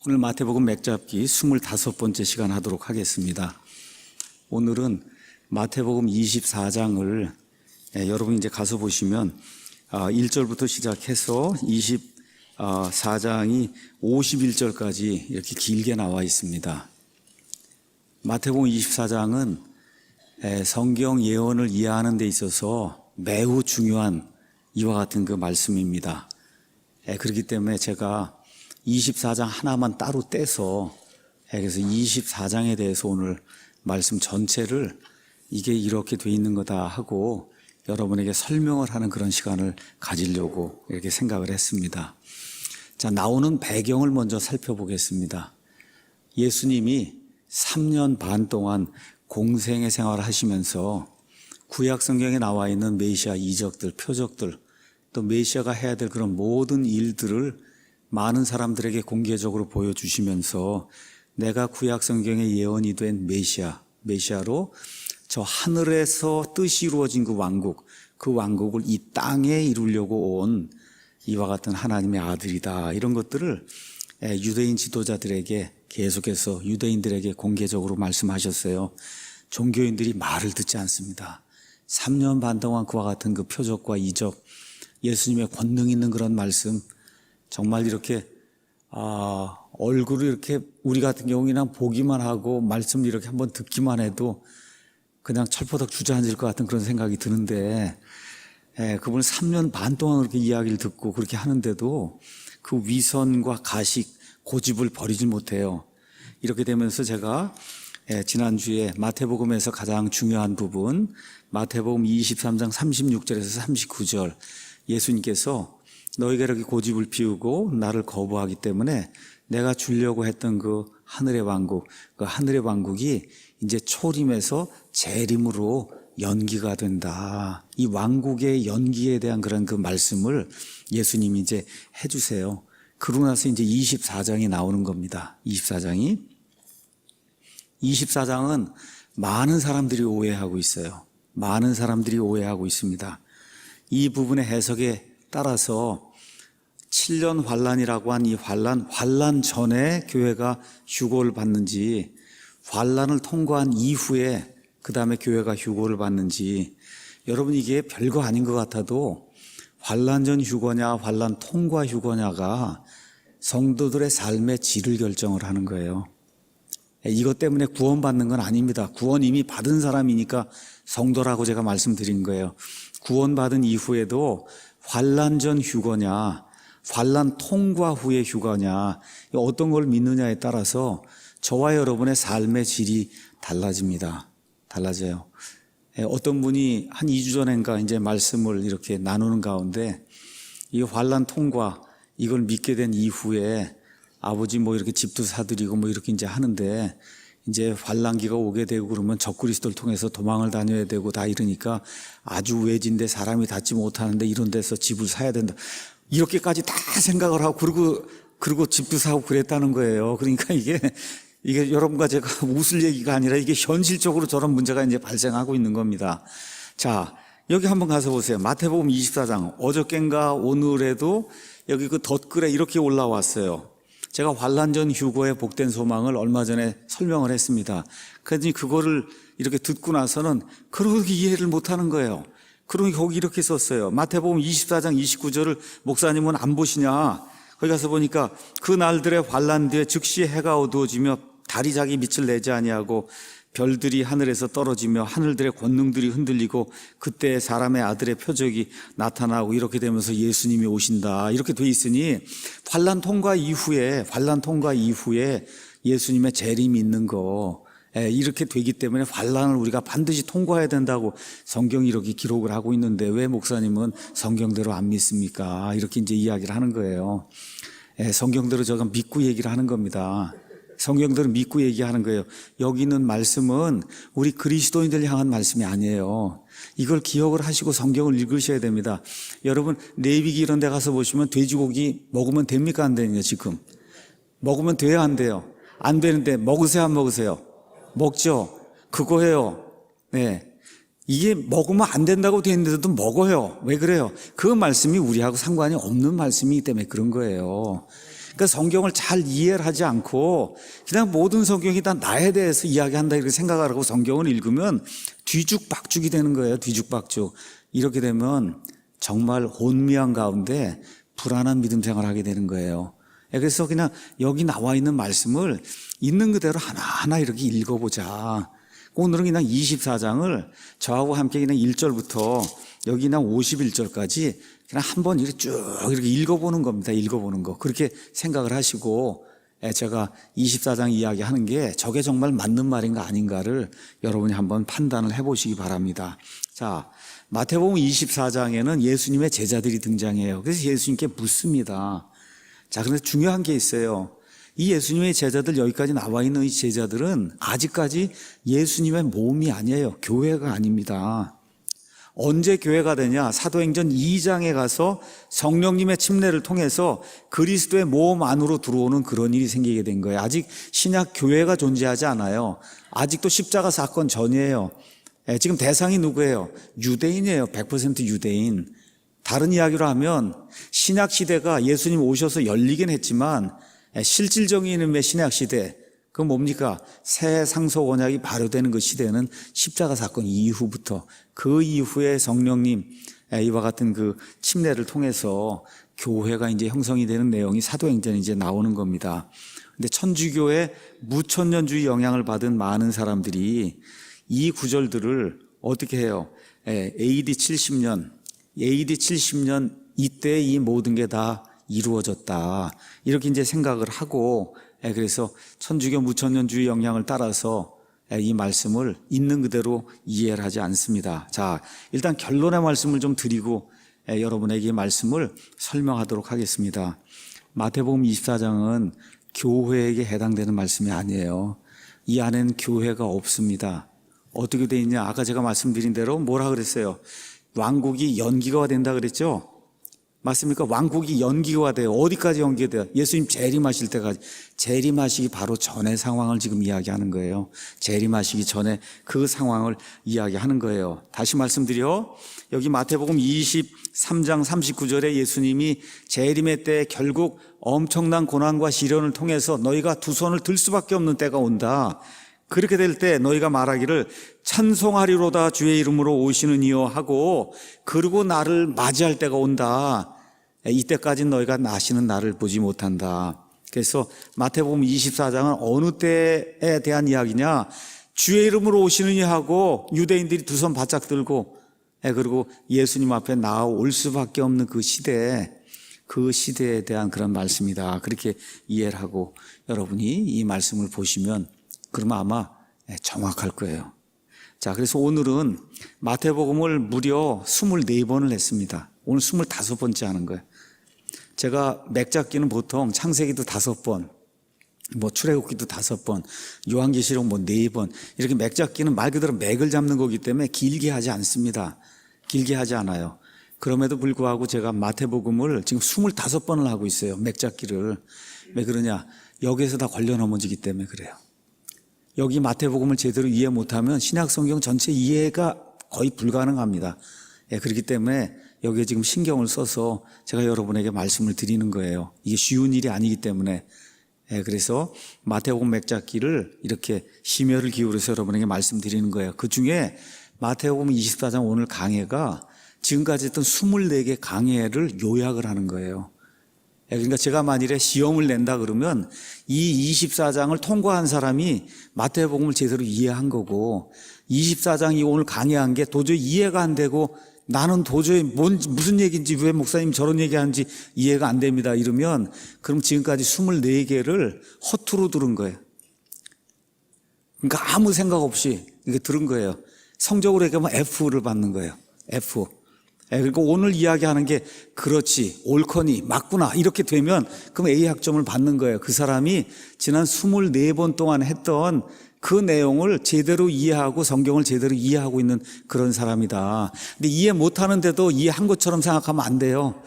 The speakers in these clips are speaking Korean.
오늘 마태복음 맥잡기 25번째 시간 하도록 하겠습니다. 오늘은 마태복음 24장을 여러분 이제 가서 보시면 1절부터 시작해서 24장이 51절까지 이렇게 길게 나와 있습니다. 마태복음 24장은 성경 예언을 이해하는 데 있어서 매우 중요한 이와 같은 그 말씀입니다. 그렇기 때문에 제가 24장 하나만 따로 떼서 그래서 24장에 대해서 오늘 말씀 전체를 이게 이렇게 돼 있는 거다 하고 여러분에게 설명을 하는 그런 시간을 가지려고 이렇게 생각을 했습니다. 자, 나오는 배경을 먼저 살펴보겠습니다. 예수님이 3년 반 동안 공생의 생활을 하시면서 구약 성경에 나와 있는 메시아 이적들, 표적들, 또 메시아가 해야 될 그런 모든 일들을 많은 사람들에게 공개적으로 보여주시면서 내가 구약 성경에 예언이 된 메시아로 저 하늘에서 뜻이 이루어진 그 왕국을 이 땅에 이루려고 온 이와 같은 하나님의 아들이다. 이런 것들을 유대인 지도자들에게 계속해서 유대인들에게 공개적으로 말씀하셨어요. 종교인들이 말을 듣지 않습니다. 3년 반 동안 그와 같은 그 표적과 이적, 예수님의 권능 있는 그런 말씀, 정말 이렇게 얼굴을 이렇게 우리 같은 경우에는 보기만 하고 말씀을 이렇게 한번 듣기만 해도 그냥 철퍼덕 주저앉을 것 같은 그런 생각이 드는데 그분은 3년 반 동안 그렇게 이야기를 듣고 그렇게 하는데도 그 위선과 가식, 고집을 버리지 못해요. 이렇게 되면서 제가 지난주에 마태복음에서 가장 중요한 부분 마태복음 23장 36절에서 39절 예수님께서 너희가 이렇게 고집을 피우고 나를 거부하기 때문에 내가 주려고 했던 그 하늘의 왕국이 이제 초림에서 재림으로 연기가 된다. 이 왕국의 연기에 대한 그런 그 말씀을 예수님이 이제 해주세요. 그러고 나서 이제 24장이 나오는 겁니다. 24장은 많은 사람들이 오해하고 있어요. 많은 사람들이 오해하고 있습니다. 이 부분의 해석에 따라서 7년 환란이라고 한 이 환란 전에 교회가 휴고를 받는지 환란을 통과한 이후에 그 다음에 교회가 휴고를 받는지 여러분 이게 별거 아닌 것 같아도 환란 전 휴거냐 환란 통과 휴거냐가 성도들의 삶의 질을 결정을 하는 거예요. 이것 때문에 구원받는 건 아닙니다. 구원 이미 받은 사람이니까 성도라고 제가 말씀드린 거예요. 구원받은 이후에도 환란 전 휴거냐 환란 통과 후의 휴거냐 어떤 걸 믿느냐에 따라서 저와 여러분의 삶의 질이 달라져요. 어떤 분이 한 2주 전인가 이제 말씀을 이렇게 나누는 가운데 이 환란 통과 이걸 믿게 된 이후에 아버지 뭐 이렇게 집도 사드리고 뭐 이렇게 이제 하는데 이제 환란기가 오게 되고 그러면 적그리스도를 통해서 도망을 다녀야 되고 다 이러니까 아주 외진데 사람이 닿지 못하는데 이런 데서 집을 사야 된다. 이렇게까지 다 생각을 하고 그리고 집도 사고 그랬다는 거예요. 그러니까 이게 여러분과 제가 웃을 얘기가 아니라 이게 현실적으로 저런 문제가 이제 발생하고 있는 겁니다. 자, 여기 한번 가서 보세요. 마태복음 24장. 어저껜가 오늘에도 여기 그 덧글에 이렇게 올라왔어요. 제가 환란 전 휴거의 복된 소망을 얼마 전에 설명을 했습니다. 그랬더니 그거를 이렇게 듣고 나서는 그렇게 이해를 못하는 거예요. 그러니 거기 이렇게 썼어요. 마태복음 24장 29절을 목사님은 안 보시냐? 거기 가서 보니까 그 날들의 환란 뒤에 즉시 해가 어두워지며 달이 자기 빛을 내지 아니하고 별들이 하늘에서 떨어지며 하늘들의 권능들이 흔들리고 그때 사람의 아들의 표적이 나타나고 이렇게 되면서 예수님이 오신다. 이렇게 돼 있으니 환란 통과 이후에 예수님의 재림이 있는 거 이렇게 되기 때문에 환란을 우리가 반드시 통과해야 된다고 성경이 이렇게 기록을 하고 있는데 왜 목사님은 성경대로 안 믿습니까? 이렇게 이제 이야기를 하는 거예요. 성경대로 제가 믿고 얘기를 하는 겁니다. 성경대로 믿고 얘기하는 거예요. 여기 있는 말씀은 우리 그리스도인들 향한 말씀이 아니에요. 이걸 기억을 하시고 성경을 읽으셔야 됩니다. 여러분 레위기 이런 데 가서 보시면 돼지고기 먹으면 됩니까 안 되느냐 지금? 먹으면 돼야 안 돼요? 안 되는데 먹으세요 안 먹으세요? 먹죠. 그거예요. 네. 이게 먹으면 안 된다고 되어 있는데도 먹어요. 왜 그래요? 그 말씀이 우리하고 상관이 없는 말씀이기 때문에 그런 거예요. 그러니까 성경을 잘 이해를 하지 않고 그냥 모든 성경이 다 나에 대해서 이야기한다 이렇게 생각을 하고 성경을 읽으면 뒤죽박죽이 되는 거예요. 뒤죽박죽. 이렇게 되면 정말 혼미한 가운데 불안한 믿음 생활을 하게 되는 거예요. 그래서 그냥 여기 나와 있는 말씀을 있는 그대로 하나하나 이렇게 읽어보자. 오늘은 그냥 24장을 저하고 함께 그냥 1절부터 여기 그냥 51절까지 그냥 한번 이렇게 쭉 이렇게 읽어보는 겁니다. 읽어보는 거. 그렇게 생각을 하시고 제가 24장 이야기하는 게 저게 정말 맞는 말인가 아닌가를 여러분이 한번 판단을 해보시기 바랍니다. 자, 마태복음 24장에는 예수님의 제자들이 등장해요. 그래서 예수님께 묻습니다. 자, 그런데 중요한 게 있어요. 이 예수님의 제자들, 여기까지 나와 있는 이 제자들은 아직까지 예수님의 몸이 아니에요. 교회가 아닙니다. 언제 교회가 되냐? 사도행전 2장에 가서 성령님의 침례를 통해서 그리스도의 몸 안으로 들어오는 그런 일이 생기게 된 거예요. 아직 신약 교회가 존재하지 않아요. 아직도 십자가 사건 전이에요. 지금 대상이 누구예요? 유대인이에요. 100% 유대인. 다른 이야기로 하면 신약 시대가 예수님 오셔서 열리긴 했지만 실질적인 의미의 신약 시대, 그건 뭡니까? 새 상속 언약이 발효되는 그 시대는 십자가 사건 이후부터, 그 이후에 성령님 이와 같은 그 침례를 통해서 교회가 이제 형성이 되는 내용이 사도행전에 이제 나오는 겁니다. 근데 천주교의 무천년주의 영향을 받은 많은 사람들이 이 구절들을 어떻게 해요? AD 70년 이때 이 모든 게 다 이루어졌다. 이렇게 이제 생각을 하고, 그래서 천주교 무천년주의 영향을 따라서 이 말씀을 있는 그대로 이해를 하지 않습니다. 자, 일단 결론의 말씀을 좀 드리고 여러분에게 이 말씀을 설명하도록 하겠습니다. 마태복음 24장은 교회에게 해당되는 말씀이 아니에요. 이 안에는 교회가 없습니다. 어떻게 돼 있냐? 아까 제가 말씀드린 대로 뭐라 그랬어요? 왕국이 연기가 된다 그랬죠? 맞습니까? 왕국이 연기가 돼요. 어디까지 연기가 돼요? 예수님 재림하실 때까지. 재림하시기 바로 전의 상황을 지금 이야기하는 거예요. 재림하시기 전에 그 상황을 이야기하는 거예요. 다시 말씀드려, 여기 마태복음 23장 39절에 예수님이 재림의 때 결국 엄청난 고난과 시련을 통해서 너희가 두 손을 들 수밖에 없는 때가 온다. 그렇게 될 때 너희가 말하기를 찬송하리로다 주의 이름으로 오시는 이여 하고, 그리고 나를 맞이할 때가 온다. 이때까지 너희가 나시는 나를 보지 못한다. 그래서 마태복음 24장은 어느 때에 대한 이야기냐? 주의 이름으로 오시느니 하고 유대인들이 두 손 바짝 들고 그리고 예수님 앞에 나올 수밖에 없는 그 시대에 대한 그런 말씀이다. 그렇게 이해를 하고 여러분이 이 말씀을 보시면 그러면 아마 정확할 거예요. 자, 그래서 오늘은 마태복음을 무려 24번을 했습니다. 오늘 25번째 하는 거예요. 제가 맥잡기는 보통 창세기도 5번, 출애굽기도 5번, 요한계시록 4번, 이렇게 맥잡기는 말 그대로 맥을 잡는 거기 때문에 길게 하지 않습니다. 길게 하지 않아요. 그럼에도 불구하고 제가 마태복음을 지금 25번을 하고 있어요. 맥잡기를. 왜 그러냐? 여기에서 다 걸려 넘어지기 때문에 그래요. 여기 마태복음을 제대로 이해 못하면 신약성경 전체 이해가 거의 불가능합니다. 그렇기 때문에 여기에 지금 신경을 써서 제가 여러분에게 말씀을 드리는 거예요. 이게 쉬운 일이 아니기 때문에. 그래서 마태복음 맥잡기를 이렇게 심혈을 기울여서 여러분에게 말씀드리는 거예요. 그 중에 마태복음 24장 오늘 강해가 지금까지 했던 24개 강해를 요약을 하는 거예요. 그러니까 제가 만일에 시험을 낸다 그러면 이 24장을 통과한 사람이 마태복음을 제대로 이해한 거고, 24장이 오늘 강의한 게 도저히 이해가 안 되고 나는 도저히 무슨 얘기인지, 왜 목사님 저런 얘기하는지 이해가 안 됩니다 이러면, 그럼 지금까지 24개를 허투루 들은 거예요. 그러니까 아무 생각 없이 이렇게 들은 거예요. 성적으로 얘기하면 F를 받는 거예요. F. 그리고 오늘 이야기하는 게 그렇지, 옳거니, 맞구나 이렇게 되면 그럼 A 학점을 받는 거예요. 그 사람이 지난 24번 동안 했던 그 내용을 제대로 이해하고 성경을 제대로 이해하고 있는 그런 사람이다. 근데 이해 못하는데도 이해한 것처럼 생각하면 안 돼요.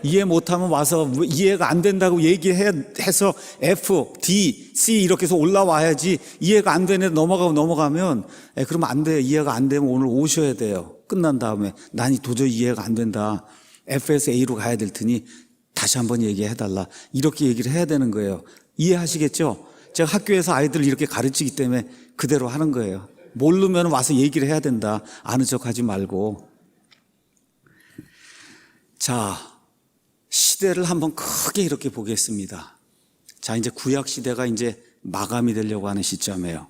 이해 못하면 와서 이해가 안 된다고 얘기해서 F, D, C 이렇게 해서 올라와야지. 이해가 안 되는데 넘어가면 그러면 안 돼요. 이해가 안 되면 오늘 오셔야 돼요. 끝난 다음에 난이 도저히 이해가 안 된다. F에서 A로 가야 될 테니 다시 한번 얘기해달라. 이렇게 얘기를 해야 되는 거예요. 이해하시겠죠? 제가 학교에서 아이들을 이렇게 가르치기 때문에 그대로 하는 거예요. 모르면 와서 얘기를 해야 된다. 아는 척 하지 말고. 자, 시대를 한번 크게 이렇게 보겠습니다. 자, 이제 구약 시대가 이제 마감이 되려고 하는 시점이에요.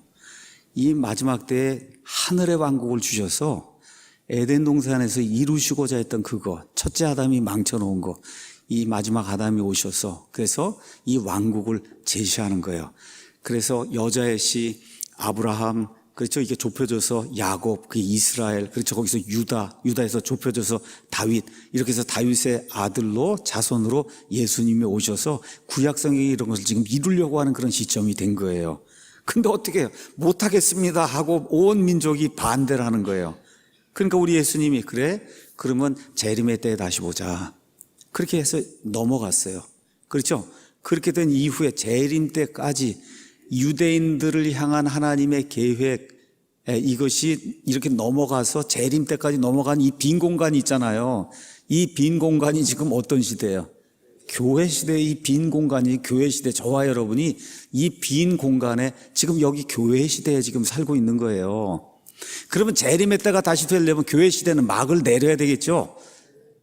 이 마지막 때에 하늘의 왕국을 주셔서 에덴 동산에서 이루시고자 했던 그거, 첫째 아담이 망쳐놓은 거, 이 마지막 아담이 오셔서 그래서 이 왕국을 제시하는 거예요. 그래서 여자의 씨 아브라함, 그렇죠? 이게 좁혀져서 야곱, 그 이스라엘, 그렇죠? 거기서 유다에서 좁혀져서 다윗, 이렇게 해서 다윗의 아들로 자손으로 예수님이 오셔서 구약성경이 이런 것을 지금 이루려고 하는 그런 시점이 된 거예요. 근데 어떻게 해요? 못하겠습니다 하고 온 민족이 반대를 하는 거예요. 그러니까 우리 예수님이 그래? 그러면 재림의 때에 다시 보자. 그렇게 해서 넘어갔어요. 그렇죠? 그렇게 된 이후에 재림 때까지 유대인들을 향한 하나님의 계획, 이것이 이렇게 넘어가서 재림 때까지 넘어간 이 빈 공간이 있잖아요. 이 빈 공간이 지금 어떤 시대예요? 교회 시대의 이 빈 공간이 교회 시대, 저와 여러분이 이 빈 공간에 지금 여기 교회 시대에 지금 살고 있는 거예요. 그러면 재림의 때가 다시 되려면 교회 시대는 막을 내려야 되겠죠?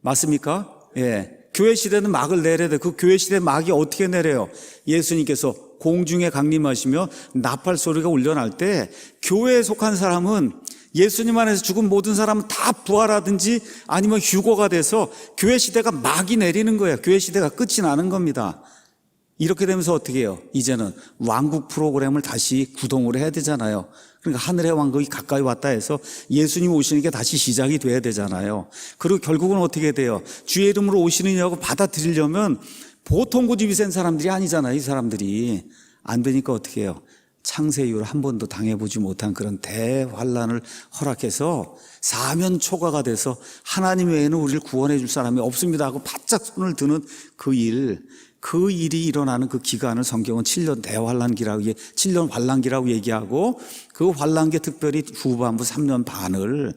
맞습니까? 예. 교회 시대는 막을 내려야 돼. 그 교회 시대 막이 어떻게 내려요? 예수님께서 공중에 강림하시며 나팔 소리가 울려날 때 교회에 속한 사람은 예수님 안에서 죽은 모든 사람은 다 부활하든지 아니면 휴거가 돼서 교회 시대가 막이 내리는 거예요. 교회 시대가 끝이 나는 겁니다. 이렇게 되면서 어떻게 해요? 이제는 왕국 프로그램을 다시 구동을 해야 되잖아요. 그러니까 하늘의 왕국이 가까이 왔다 해서 예수님 오시는 게 다시 시작이 돼야 되잖아요. 그리고 결국은 어떻게 돼요? 주의 이름으로 오시느냐고 받아들이려면 보통 고집이 센 사람들이 아니잖아요. 이 사람들이. 안 되니까 어떻게 해요? 창세 이후로 한 번도 당해보지 못한 그런 대환란을 허락해서 사면초가가 돼서 하나님 외에는 우리를 구원해 줄 사람이 없습니다 하고 바짝 손을 드는 그 일이 일어나는 그 기간을 성경은 7년 대환란기라고 7년 환란기라고 얘기하고 그 환란기 특별히 후반부 3년 반을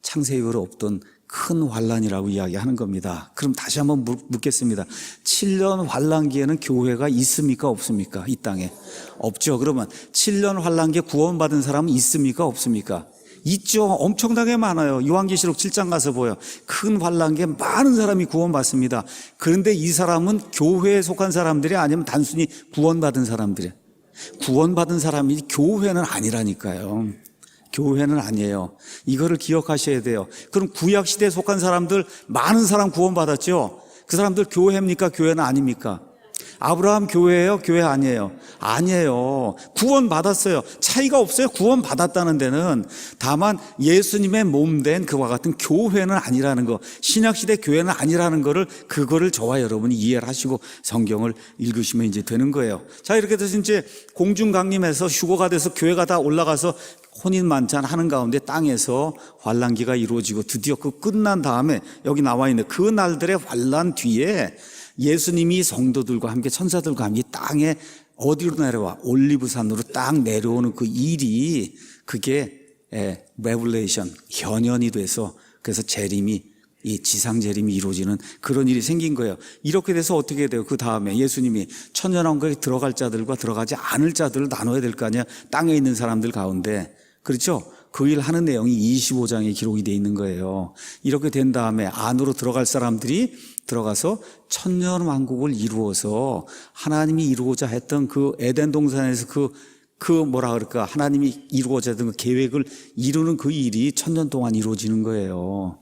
창세 이후로 없던 큰 환란이라고 이야기하는 겁니다. 그럼 다시 한번 묻겠습니다. 7년 환란기에는 교회가 있습니까 없습니까? 이 땅에 없죠. 그러면 7년 환란기에 구원받은 사람은 있습니까 없습니까? 있죠. 엄청나게 많아요. 요한계시록 7장 가서 보여. 큰 환란기에 많은 사람이 구원받습니다. 그런데 이 사람은 교회에 속한 사람들이 아니면 단순히 구원받은 사람들이에요. 구원받은 사람이 교회는 아니라니까요. 교회는 아니에요. 이거를 기억하셔야 돼요. 그럼 구약시대에 속한 사람들 많은 사람 구원받았죠. 그 사람들 교회입니까? 교회는 아닙니까? 아브라함 교회예요? 교회 아니에요? 아니에요. 구원받았어요. 차이가 없어요. 구원받았다는 데는. 다만 예수님의 몸된 그와 같은 교회는 아니라는 거, 신약시대 교회는 아니라는 거를, 그거를 저와 여러분이 이해를 하시고 성경을 읽으시면 이제 되는 거예요. 자, 이렇게 돼서 이제 공중강림해서 휴거가 돼서 교회가 다 올라가서 혼인 만찬 하는 가운데 땅에서 환란기가 이루어지고 드디어 그 끝난 다음에 여기 나와 있는 그 날들의 환란 뒤에 예수님이 성도들과 함께 천사들과 함께 땅에 어디로 내려와? 올리브산으로 딱 내려오는 그 일이 그게 레블레이션, 현현이 돼서 그래서 재림이 이 지상 재림이 이루어지는 그런 일이 생긴 거예요. 이렇게 돼서 어떻게 돼요? 그 다음에 예수님이 천년왕국에 들어갈 자들과 들어가지 않을 자들을 나눠야 될 거 아니야? 땅에 있는 사람들 가운데. 그렇죠? 그 일 하는 내용이 25장에 기록이 되어 있는 거예요. 이렇게 된 다음에 안으로 들어갈 사람들이 들어가서 천년왕국을 이루어서 하나님이 이루고자 했던 그 에덴 동산에서 그 뭐라 그럴까? 하나님이 이루고자 했던 그 계획을 이루는 그 일이 천년 동안 이루어지는 거예요.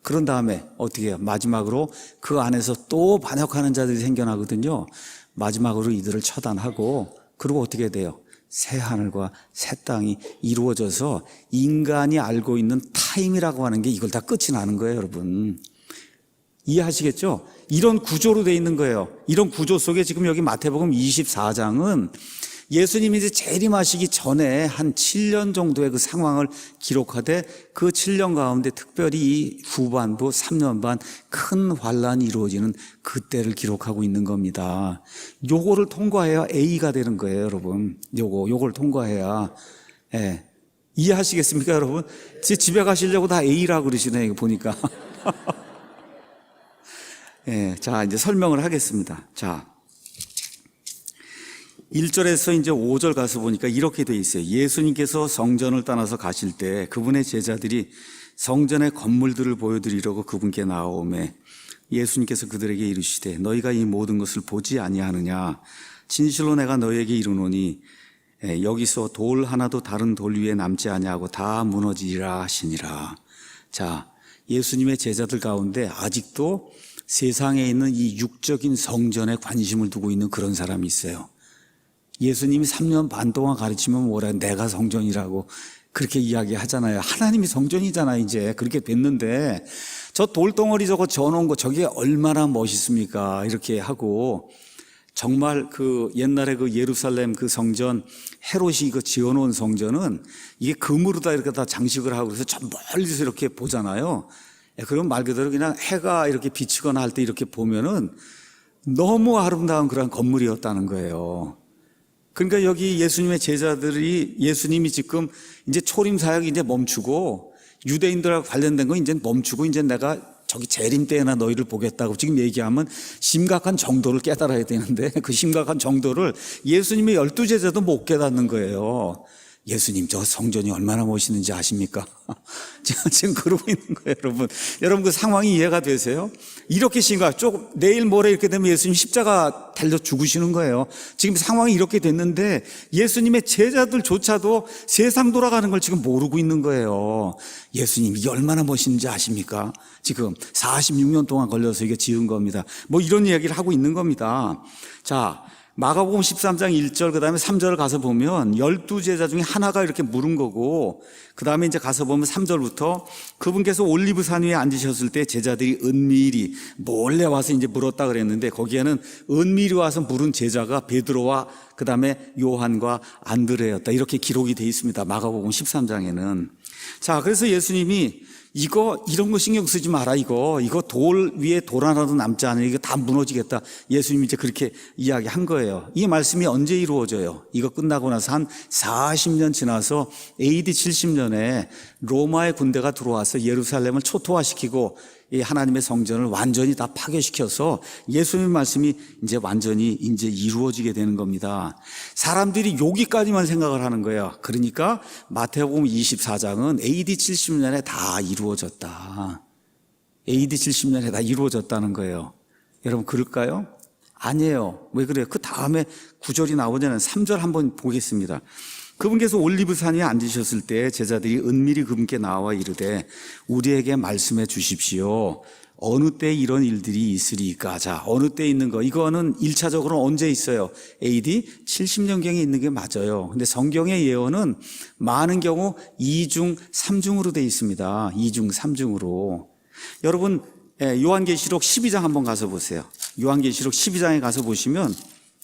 그런 다음에 어떻게 해요? 마지막으로 그 안에서 또 반역하는 자들이 생겨나거든요. 마지막으로 이들을 처단하고 그리고 어떻게 돼요? 새 하늘과 새 땅이 이루어져서 인간이 알고 있는 타임이라고 하는 게 이걸 다 끝이 나는 거예요, 여러분. 이해하시겠죠? 이런 구조로 돼 있는 거예요. 이런 구조 속에 지금 여기 마태복음 24장은 예수님이 이제 재림하시기 전에 한 7년 정도의 그 상황을 기록하되 그 7년 가운데 특별히 이 후반부 3년 반 큰 환란이 이루어지는 그때를 기록하고 있는 겁니다. 요거를 통과해야 A가 되는 거예요, 여러분. 요걸 통과해야. 예. 이해하시겠습니까, 여러분? 집에 가시려고 다 A라고 그러시네, 이거 보니까. 자, 이제 설명을 하겠습니다. 자, 1절에서 이제 5절 가서 보니까 이렇게 돼 있어요. 예수님께서 성전을 떠나서 가실 때 그분의 제자들이 성전의 건물들을 보여드리려고 그분께 나아오매 예수님께서 그들에게 이르시되 너희가 이 모든 것을 보지 아니하느냐 진실로 내가 너희에게 이르노니 여기서 돌 하나도 다른 돌 위에 남지 아니하고 다 무너지리라 하시니라. 자, 예수님의 제자들 가운데 아직도 세상에 있는 이 육적인 성전에 관심을 두고 있는 그런 사람이 있어요. 예수님이 3년 반 동안 가르치면 뭐라 내가 성전이라고 그렇게 이야기하잖아요. 하나님이 성전이잖아요. 이제 그렇게 됐는데 저 돌덩어리 저거 지어놓은 거 저게 얼마나 멋있습니까? 이렇게 하고 정말 그 옛날에 그 예루살렘 그 성전 헤롯이 이거 지어놓은 성전은 이게 금으로 다 이렇게 다 장식을 하고 그래서 저 멀리서 이렇게 보잖아요. 그럼 말 그대로 그냥 해가 이렇게 비치거나 할 때 이렇게 보면은 너무 아름다운 그런 건물이었다는 거예요. 그러니까 여기 예수님의 제자들이 예수님이 지금 이제 초림 사역이 이제 멈추고 유대인들하고 관련된 거 이제 멈추고 이제 내가 저기 재림 때나 너희를 보겠다고 지금 얘기하면 심각한 정도를 깨달아야 되는데 그 심각한 정도를 예수님의 12제자도 못 깨닫는 거예요. 예수님 저 성전이 얼마나 멋있는지 아십니까? 지금 그러고 있는 거예요, 여러분. 여러분 그 상황이 이해가 되세요? 이렇게 조금 내일 모레 이렇게 되면 예수님 십자가 달려 죽으시는 거예요. 지금 상황이 이렇게 됐는데 예수님의 제자들조차도 세상 돌아가는 걸 지금 모르고 있는 거예요. 예수님 이게 얼마나 멋있는지 아십니까? 지금 46년 동안 걸려서 이게 지은 겁니다. 뭐 이런 이야기를 하고 있는 겁니다. 자, 마가복음 13장 1절 그 다음에 3절을 가서 보면 12제자 중에 하나가 이렇게 물은 거고 그 다음에 이제 가서 보면 3절부터 그분께서 올리브산 위에 앉으셨을 때 제자들이 은밀히 몰래 와서 이제 물었다 그랬는데 거기에는 은밀히 와서 물은 제자가 베드로와 그 다음에 요한과 안드레였다 이렇게 기록이 되어 있습니다. 마가복음 13장에는. 자, 그래서 예수님이 이런 거 신경 쓰지 마라, 이거 돌 위에 돌 하나도 남지 않으니 이거 다 무너지겠다. 예수님이 이제 그렇게 이야기한 거예요. 이 말씀이 언제 이루어져요? 이거 끝나고 나서 한 40년 지나서 AD 70년에 로마의 군대가 들어와서 예루살렘을 초토화시키고 이 하나님의 성전을 완전히 다 파괴시켜서 예수님의 말씀이 이제 완전히 이제 이루어지게 되는 겁니다. 사람들이 여기까지만 생각을 하는 거예요. 그러니까 마태복음 24장은 AD 70년에 다 이루어졌다. AD 70년에 다 이루어졌다는 거예요. 여러분 그럴까요? 아니에요. 왜 그래요? 그 다음에 9절이 나오잖아요. 3절 한번 보겠습니다. 그분께서 올리브산 위에 앉으셨을 때 제자들이 은밀히 그분께 나와 이르되 우리에게 말씀해 주십시오. 어느 때 이런 일들이 있으리까? 자, 어느 때 있는 거 이거는 1차적으로 언제 있어요? AD 70년경에 있는 게 맞아요. 근데 성경의 예언은 많은 경우 2중 3중으로 되어 있습니다. 2중 3중으로. 여러분 요한계시록 12장 한번 가서 보세요. 요한계시록 12장에 가서 보시면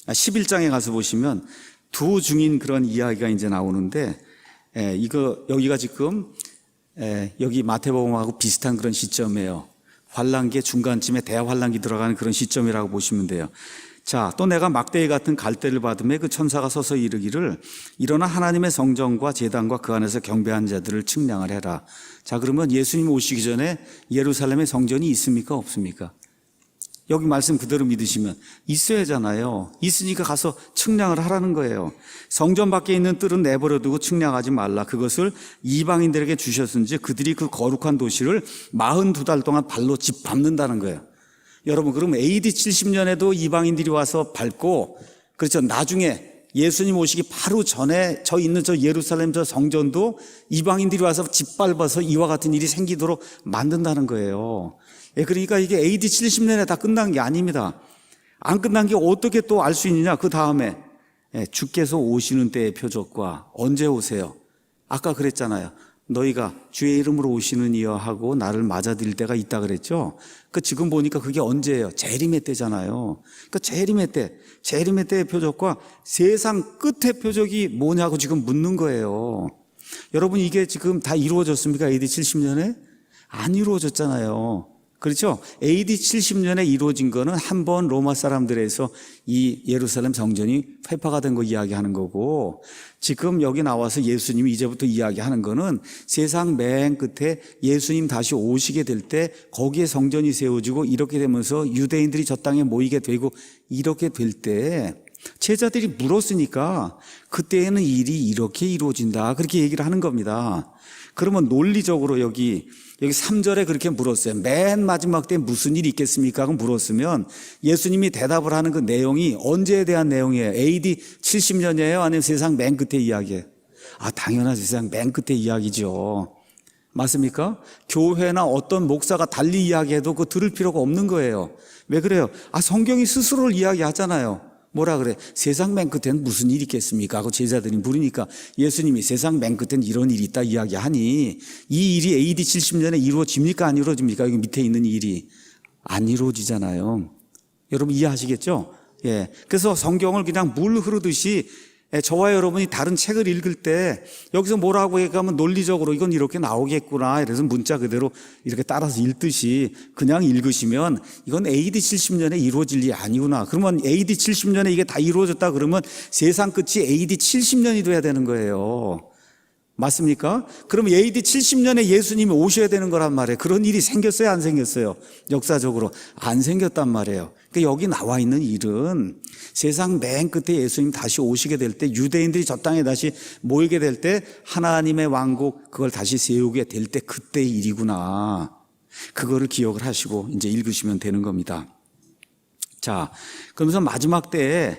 11장에 가서 보시면 두 중인 그런 이야기가 이제 나오는데 여기가 지금 여기 마태복음하고 비슷한 그런 시점이에요. 환란기의 중간쯤에 대환란기 들어가는 그런 시점이라고 보시면 돼요. 자, 또 내가 막대기 같은 갈대를 받으며 그 천사가 서서 이르기를 일어나 하나님의 성전과 제단과 그 안에서 경배한 자들을 측량을 해라. 자, 그러면 예수님 오시기 전에 예루살렘에 성전이 있습니까? 없습니까? 여기 말씀 그대로 믿으시면 있어야잖아요. 있으니까 가서 측량을 하라는 거예요. 성전 밖에 있는 뜰은 내버려 두고 측량하지 말라. 그것을 이방인들에게 주셨은지 그들이 그 거룩한 도시를 42달 동안 발로 짓밟는다는 거예요. 여러분 그러면 AD 70년에도 이방인들이 와서 밟고 그렇죠. 나중에 예수님 오시기 바로 전에 저 있는 저 예루살렘 저 성전도 이방인들이 와서 짓밟아서 이와 같은 일이 생기도록 만든다는 거예요. 그러니까 이게 AD 70년에 다 끝난 게 아닙니다. 안 끝난 게 어떻게 또 알 수 있느냐? 그 다음에 주께서 오시는 때의 표적과 언제 오세요? 아까 그랬잖아요. 너희가 주의 이름으로 오시는 이여 하고 나를 맞아들일 때가 있다 그랬죠. 그 지금 보니까 그게 언제예요? 재림의 때잖아요. 그러니까 재림의 때의 표적과 세상 끝의 표적이 뭐냐고 지금 묻는 거예요. 여러분 이게 지금 다 이루어졌습니까? AD 70년에? 안 이루어졌잖아요. 그렇죠? AD 70년에 이루어진 거는 한 번 로마 사람들에서 이 예루살렘 성전이 회파가 된 거 이야기하는 거고, 지금 여기 나와서 예수님이 이제부터 이야기하는 거는 세상 맨 끝에 예수님 다시 오시게 될 때 거기에 성전이 세워지고 이렇게 되면서 유대인들이 저 땅에 모이게 되고 이렇게 될 때 제자들이 물었으니까 그때에는 일이 이렇게 이루어진다, 그렇게 얘기를 하는 겁니다. 그러면 논리적으로 여기 3절에 그렇게 물었어요. 맨 마지막 때 무슨 일이 있겠습니까? 하고 물었으면 예수님이 대답을 하는 그 내용이 언제에 대한 내용이에요? AD 70년이에요? 아니면 세상 맨 끝에 이야기예요? 당연한 세상 맨 끝에 이야기죠. 맞습니까? 교회나 어떤 목사가 달리 이야기해도 그거 들을 필요가 없는 거예요. 왜 그래요? 성경이 스스로를 이야기하잖아요. 뭐라 그래? 세상 맨 끝에는 무슨 일이 있겠습니까? 하고 제자들이 물으니까 예수님이 세상 맨 끝에는 이런 일이 있다 이야기하니, 이 일이 AD 70년에 이루어집니까? 안 이루어집니까? 여기 밑에 있는 일이 안 이루어지잖아요. 여러분 이해하시겠죠? 예. 그래서 성경을 그냥 물 흐르듯이 저와 여러분이 다른 책을 읽을 때 여기서 뭐라고 얘기하면 논리적으로 이건 이렇게 나오겠구나, 이래서 문자 그대로 이렇게 따라서 읽듯이 그냥 읽으시면 이건 AD 70년에 이루어질 일이 아니구나. 그러면 AD 70년에 이게 다 이루어졌다 그러면 세상 끝이 AD 70년이 돼야 되는 거예요. 맞습니까? 그러면 AD 70년에 예수님이 오셔야 되는 거란 말이에요. 그런 일이 생겼어요, 안 생겼어요? 역사적으로 안 생겼단 말이에요. 그러니까 여기 나와 있는 일은 세상 맨 끝에 예수님 다시 오시게 될 때, 유대인들이 저 땅에 다시 모이게 될 때 하나님의 왕국 그걸 다시 세우게 될 때 그때의 일이구나. 그거를 기억을 하시고 이제 읽으시면 되는 겁니다. 자, 그러면서 마지막 때에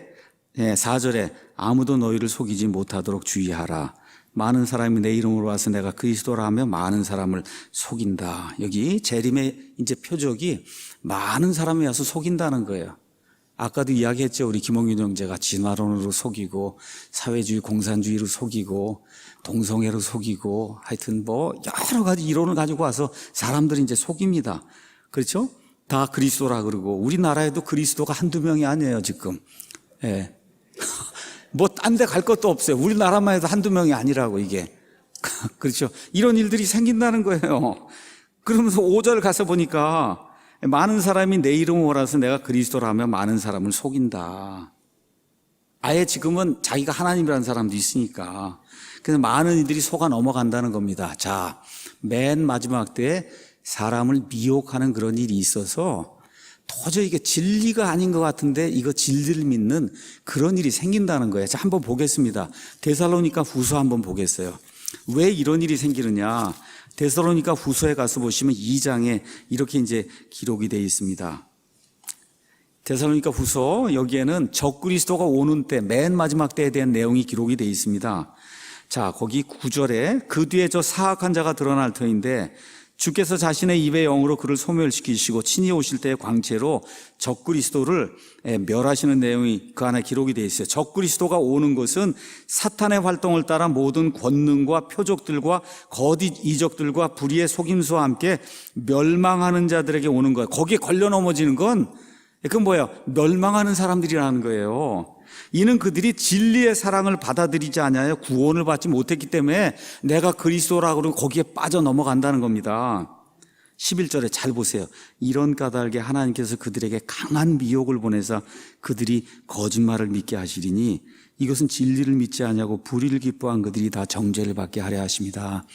4절에 아무도 너희를 속이지 못하도록 주의하라. 많은 사람이 내 이름으로 와서 내가 그리스도라 하며 많은 사람을 속인다. 여기 재림의 이제 표적이 많은 사람이 와서 속인다는 거예요. 아까도 이야기했죠. 우리 김홍균 형제가 진화론으로 속이고 사회주의 공산주의로 속이고 동성애로 속이고 하여튼 뭐 여러 가지 이론을 가지고 와서 사람들이 이제 속입니다. 그렇죠? 다 그리스도라 그러고 우리나라에도 그리스도가 한두 명이 아니에요, 지금. 예. 뭐 딴 데 갈 것도 없어요. 우리나라만 해도 한두 명이 아니라고 이게. 그렇죠. 이런 일들이 생긴다는 거예요. 그러면서 5절 가서 보니까 많은 사람이 내 이름을 몰아서 내가 그리스도라 하면 많은 사람을 속인다. 아예 지금은 자기가 하나님이라는 사람도 있으니까. 그래서 많은 이들이 속아 넘어간다는 겁니다. 자, 맨 마지막 때에 사람을 미혹하는 그런 일이 있어서 도저히 이게 진리가 아닌 것 같은데 이거 진리를 믿는 그런 일이 생긴다는 거예요. 자, 한번 보겠습니다. 데살로니가 후서 한번 보겠어요. 왜 이런 일이 생기느냐? 데살로니가 후서에 가서 보시면 2장에 이렇게 이제 기록이 되어 있습니다. 데살로니가 후서 여기에는 적그리스도가 오는 때, 맨 마지막 때에 대한 내용이 기록이 되어 있습니다. 자, 거기 9절에 그 뒤에 저 사악한 자가 드러날 터인데 주께서 자신의 입의 영으로 그를 소멸시키시고 친히 오실 때의 광채로 적그리스도를 멸하시는 내용이 그 안에 기록이 되어 있어요. 적그리스도가 오는 것은 사탄의 활동을 따라 모든 권능과 표적들과 거짓 이적들과 불의의 속임수와 함께 멸망하는 자들에게 오는 거예요. 거기에 걸려 넘어지는 건 그건 뭐예요? 멸망하는 사람들이라는 거예요. 이는 그들이 진리의 사랑을 받아들이지 않아요. 구원을 받지 못했기 때문에 내가 그리스도라고 그러고 거기에 빠져 넘어간다는 겁니다. 11절에 잘 보세요. 이런 까닭에 하나님께서 그들에게 강한 미혹을 보내사 그들이 거짓말을 믿게 하시리니 이것은 진리를 믿지 않냐고 불의를 기뻐한 그들이 다 정죄를 받게 하려 하십니다.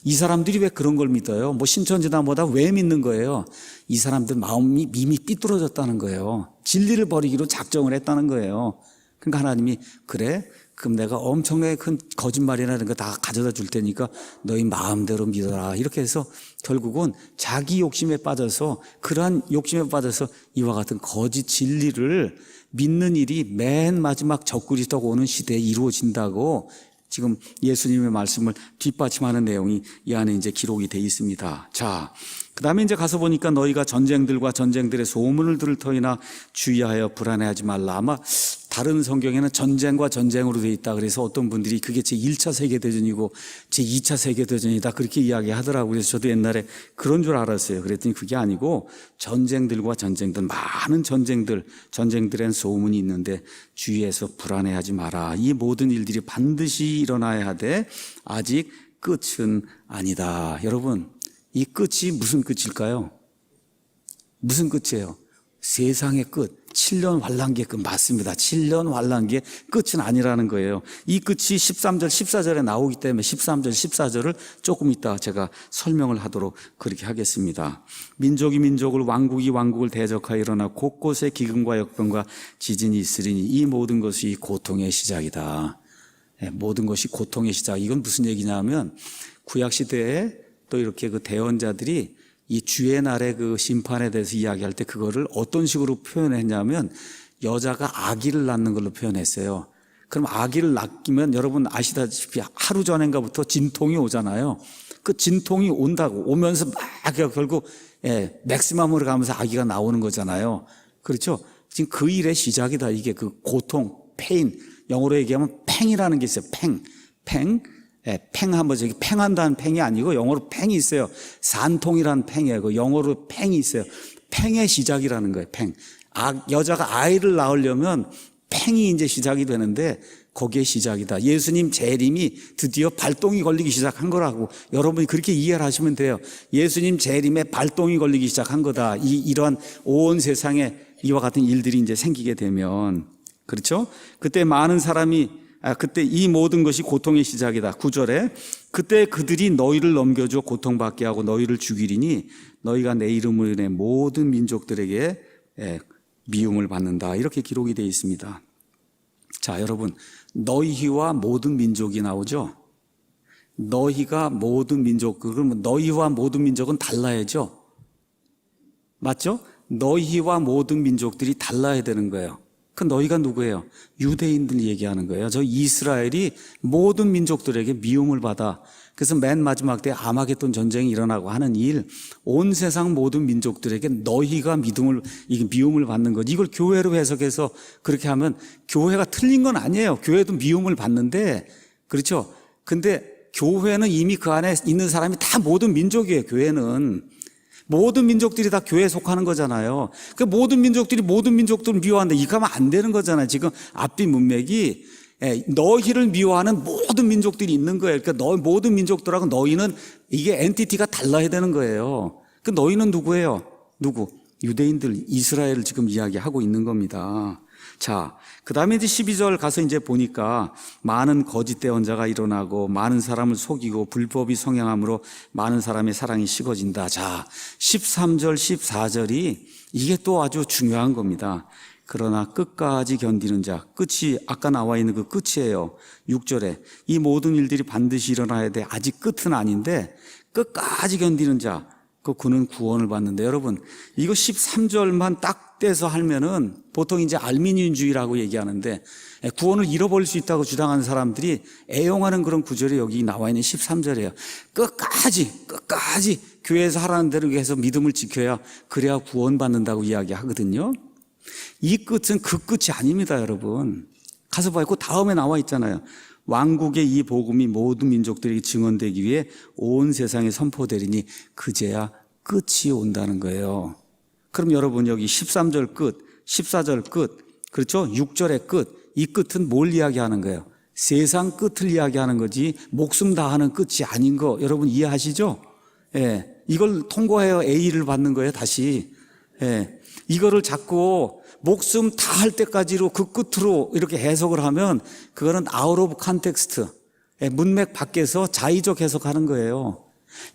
이 사람들이 왜 그런 걸 믿어요? 뭐 신천지나 뭐다 왜 믿는 거예요? 이 사람들 마음이 이미 삐뚤어졌다는 거예요. 진리를 버리기로 작정을 했다는 거예요. 그러니까 하나님이 그래? 그럼 내가 엄청나게 큰 거짓말이나 이런 거 다 가져다 줄 테니까 너희 마음대로 믿어라. 이렇게 해서 결국은 자기 욕심에 빠져서 그러한 욕심에 빠져서 이와 같은 거짓 진리를 믿는 일이 맨 마지막 적그리스도가 오는 시대에 이루어진다고 지금 예수님의 말씀을 뒷받침하는 내용이 이 안에 이제 기록이 되어 있습니다. 자, 그 다음에 이제 가서 보니까 너희가 전쟁들과 전쟁들의 소문을 들을 터이나 주의하여 불안해하지 말라. 아마 다른 성경에는 전쟁과 전쟁으로 되어 있다. 그래서 어떤 분들이 그게 제1차 세계대전이고 제2차 세계대전이다. 그렇게 이야기하더라고요. 그래서 저도 옛날에 그런 줄 알았어요. 그랬더니 그게 아니고 전쟁들과 전쟁들, 많은 전쟁들엔 소문이 있는데 주의해서 불안해하지 마라. 이 모든 일들이 반드시 일어나야 하되 아직 끝은 아니다. 여러분, 이 끝이 무슨 끝일까요? 무슨 끝이에요? 세상의 끝, 7년 환란기의 끝 맞습니다. 7년 환란기의 끝은 아니라는 거예요. 이 끝이 13절, 14절에 나오기 때문에 13절, 14절을 조금 이따 제가 설명을 하도록 그렇게 하겠습니다. 민족이 민족을, 왕국이 왕국을 대적하여 일어나 곳곳에 기근과 역병과 지진이 있으리니 이 모든 것이 고통의 시작이다. 모든 것이 고통의 시작. 이건 무슨 얘기냐면 구약시대에 또 이렇게 그 대언자들이 이 주의 날의 그 심판에 대해서 이야기할 때 그거를 어떤 식으로 표현했냐면 여자가 아기를 낳는 걸로 표현했어요. 그럼 아기를 낳기면 여러분 아시다시피 하루 전인가부터 진통이 오잖아요. 그 진통이 온다고 오면서 막 결국 맥시멈으로 가면서 아기가 나오는 거잖아요. 그렇죠? 지금 그 일의 시작이다. 이게 그 고통, 페인. 영어로 얘기하면 팽이라는 게 있어요. 팽 한번 저기 팽한다는 팽이 아니고 영어로 팽이 있어요. 산통이라는 팽이에요. 그 영어로 팽이 있어요. 팽의 시작이라는 거예요. 팽. 여자가 아이를 낳으려면 팽이 이제 시작이 되는데 거기에 시작이다. 예수님 재림이 드디어 발동이 걸리기 시작한 거라고 여러분이 그렇게 이해를 하시면 돼요. 예수님 재림에 발동이 걸리기 시작한 거다. 이러한 온 세상에 이와 같은 일들이 이제 생기게 되면 그렇죠? 그때 많은 사람이 그때 이 모든 것이 고통의 시작이다. 9절에 그때 그들이 너희를 넘겨줘 고통받게 하고 너희를 죽이리니 너희가 내 이름으로 인해 모든 민족들에게 미움을 받는다. 이렇게 기록이 되어 있습니다. 자, 여러분 너희와 모든 민족이 나오죠. 너희가 모든 민족, 그러면 너희와 모든 민족은 달라야죠. 맞죠? 너희와 모든 민족들이 달라야 되는 거예요. 그 너희가 누구예요? 유대인들 얘기하는 거예요. 저 이스라엘이 모든 민족들에게 미움을 받아. 그래서 맨 마지막 때 아마겟돈 전쟁이 일어나고 하는 일, 온 세상 모든 민족들에게 너희가 미움을 받는 것. 이걸 교회로 해석해서 그렇게 하면 교회가 틀린 건 아니에요. 교회도 미움을 받는데, 그렇죠? 근데 교회는 이미 그 안에 있는 사람이 다 모든 민족이에요. 교회는. 모든 민족들이 다 교회에 속하는 거잖아요. 그 모든 민족들이 모든 민족들을 미워한다. 이거 하면 안 되는 거잖아요. 지금 앞뒤 문맥이 너희를 미워하는 모든 민족들이 있는 거예요. 그러니까 모든 민족들하고 너희는 이게 엔티티가 달라야 되는 거예요. 그 너희는 누구예요? 누구? 유대인들, 이스라엘을 지금 이야기하고 있는 겁니다. 자, 그 다음에 이제 12절 가서 이제 보니까 많은 거짓 대언자가 일어나고 많은 사람을 속이고 불법이 성행함으로 많은 사람의 사랑이 식어진다. 자, 13절, 14절이 이게 또 아주 중요한 겁니다. 그러나 끝까지 견디는 자, 끝이 아까 나와 있는 그 끝이에요. 6절에 이 모든 일들이 반드시 일어나야 돼. 아직 끝은 아닌데 끝까지 견디는 자, 그는 구원을 받는데 여러분 이거 13절만 딱 떼서 하면은 보통 이제 알미니언주의라고 얘기하는데 구원을 잃어버릴 수 있다고 주장하는 사람들이 애용하는 그런 구절이 여기 나와 있는 13절이에요. 끝까지 교회에서 하라는 대로 해서 믿음을 지켜야 그래야 구원받는다고 이야기하거든요. 이 끝은 그 끝이 아닙니다, 여러분. 가서 봐요. 그 다음에 나와 있잖아요. 왕국의 이 복음이 모든 민족들에게 증언되기 위해 온 세상에 선포되리니 그제야 끝이 온다는 거예요. 그럼 여러분 여기 13절 끝, 14절 끝, 그렇죠? 6절의 끝, 이 끝은 뭘 이야기하는 거예요? 세상 끝을 이야기하는 거지 목숨 다하는 끝이 아닌 거 여러분 이해하시죠? 이걸 통과해야 A를 받는 거예요, 다시. 이거를 자꾸 목숨 다 할 때까지로 그 끝으로 이렇게 해석을 하면 그거는 out of context, 문맥 밖에서 자의적 해석하는 거예요.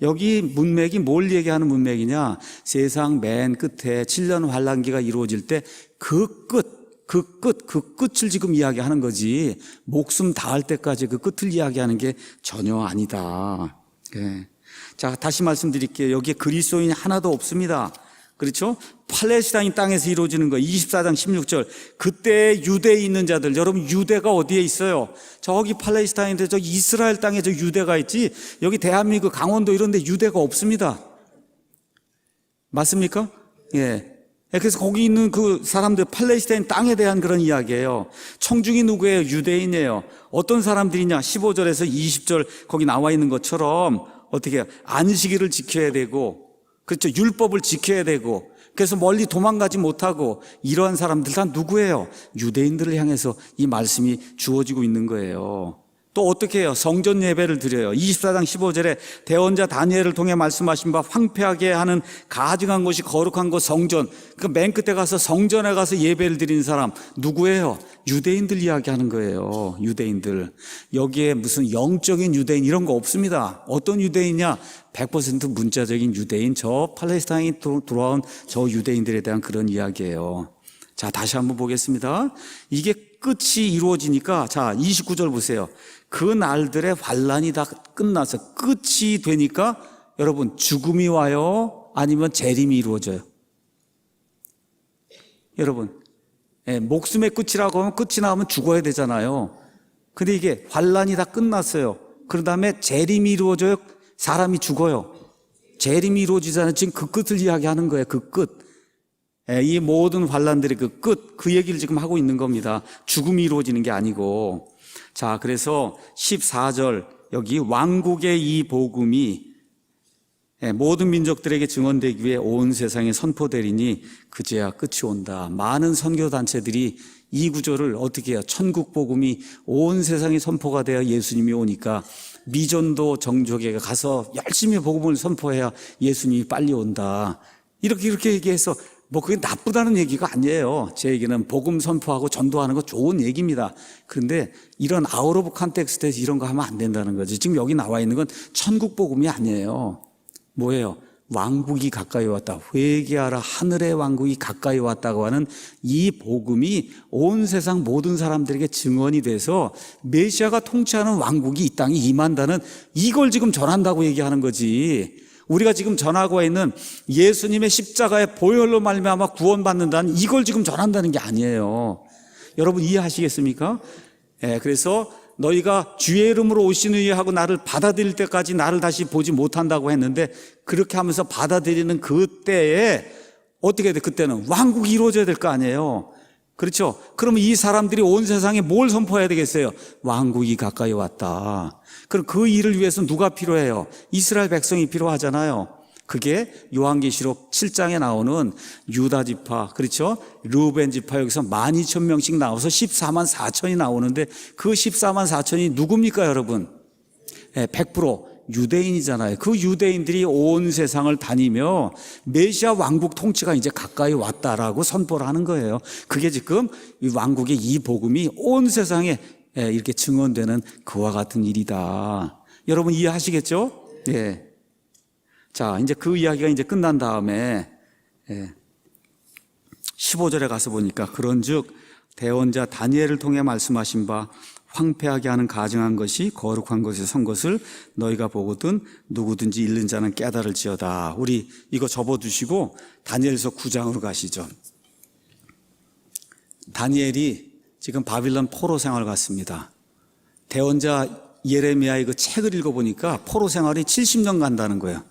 여기 문맥이 뭘 얘기하는 문맥이냐? 세상 맨 끝에 7년 환란기가 이루어질 때 그 끝을 지금 이야기하는 거지 목숨 다할 때까지 그 끝을 이야기하는 게 전혀 아니다. 자, 다시 말씀드릴게요. 여기에 그리스도인이 하나도 없습니다. 그렇죠? 팔레스타인 땅에서 이루어지는 거 24장 16절 그때 유대에 있는 자들 여러분 유대가 어디에 있어요? 저기 팔레스타인인데 저기 이스라엘 땅에 저 유대가 있지 여기 대한민국 강원도 이런 데 유대가 없습니다. 맞습니까? 그래서 거기 있는 그 사람들 팔레스타인 땅에 대한 그런 이야기예요. 청중이 누구예요? 유대인이에요. 어떤 사람들이냐? 15절에서 20절 거기 나와 있는 것처럼 어떻게 해요? 안식일을 지켜야 되고 그렇죠. 율법을 지켜야 되고 그래서 멀리 도망가지 못하고 이러한 사람들 다 누구예요? 유대인들을 향해서 이 말씀이 주어지고 있는 거예요. 또 어떻게 해요? 성전 예배를 드려요. 24장 15절에 대언자 다니엘을 통해 말씀하신 바 황폐하게 하는 가증한 것이 거룩한 것 성전. 그 맨 끝에 가서 성전에 가서 예배를 드리는 사람 누구예요? 유대인들 이야기하는 거예요. 유대인들. 여기에 무슨 영적인 유대인 이런 거 없습니다. 어떤 유대인이냐? 100% 문자적인 유대인, 저 팔레스타인이 돌아온 저 유대인들에 대한 그런 이야기예요. 자, 다시 한번 보겠습니다. 이게 끝이 이루어지니까, 자, 29절 보세요. 그 날들의 환란이 다 끝나서 끝이 되니까 여러분 죽음이 와요? 아니면 재림이 이루어져요? 여러분, 목숨의 끝이라고 하면 끝이 나오면 죽어야 되잖아요. 근데 이게 환란이 다 끝났어요. 그 다음에 재림이 이루어져요? 사람이 죽어요? 재림이 이루어지잖아요. 지금 그 끝을 이야기하는 거예요. 그 끝. 이 모든 환란들의 그 끝, 그 얘기를 지금 하고 있는 겁니다. 죽음이 이루어지는 게 아니고. 자, 그래서 14절 여기 왕국의 이 복음이 모든 민족들에게 증언되기 위해 온 세상에 선포되리니 그제야 끝이 온다. 많은 선교단체들이 이 구절을 어떻게 해요? 천국 복음이 온 세상에 선포가 되어 예수님이 오니까 미전도 정족에게 가서 열심히 복음을 선포해야 예수님이 빨리 온다. 이렇게 얘기해서 뭐 그게 나쁘다는 얘기가 아니에요. 제 얘기는 복음 선포하고 전도하는 거 좋은 얘기입니다. 그런데 이런 아웃 오브 컨텍스트에서 이런 거 하면 안 된다는 거지. 지금 여기 나와 있는 건 천국 복음이 아니에요. 뭐예요? 왕국이 가까이 왔다. 회개하라, 하늘의 왕국이 가까이 왔다고 하는 이 복음이 온 세상 모든 사람들에게 증언이 돼서 메시아가 통치하는 왕국이 이 땅에 임한다는 이걸 지금 전한다고 얘기하는 거지. 우리가 지금 전하고 있는 예수님의 십자가의 보혈로 말미암아 구원받는다는 이걸 지금 전한다는 게 아니에요. 여러분 이해하시겠습니까? 그래서 너희가 주의 이름으로 오시는 이에 하고 나를 받아들일 때까지 나를 다시 보지 못한다고 했는데 그렇게 하면서 받아들이는 그때에 어떻게 돼? 그때는 왕국이 이루어져야 될 거 아니에요. 그렇죠? 그러면 이 사람들이 온 세상에 뭘 선포해야 되겠어요? 왕국이 가까이 왔다. 그럼 그 일을 위해서 누가 필요해요? 이스라엘 백성이 필요하잖아요. 그게 요한계시록 7장에 나오는 유다 지파, 그렇죠? 르우벤 지파 여기서 12,000명씩 나와서 14만 4천이 나오는데 그 14만 4천이 누굽니까, 여러분? 100% 유대인이잖아요. 그 유대인들이 온 세상을 다니며 메시아 왕국 통치가 이제 가까이 왔다라고 선포를 하는 거예요. 그게 지금 이 왕국의 이 복음이 온 세상에 이렇게 증언되는 그와 같은 일이다. 여러분 이해하시겠죠? 예. 자, 이제 그 이야기가 이제 끝난 다음에 15절에 가서 보니까 그런즉 대언자 다니엘을 통해 말씀하신 바 황폐하게 하는 가증한 것이 거룩한 것에 선 것을 너희가 보거든 누구든지 읽는 자는 깨달을지어다. 우리 이거 접어두시고 다니엘서 9장으로 가시죠. 다니엘이 지금 바빌론 포로 생활을 갔습니다. 대언자 예레미야의 그 책을 읽어보니까 포로 생활이 70년 간다는 거예요.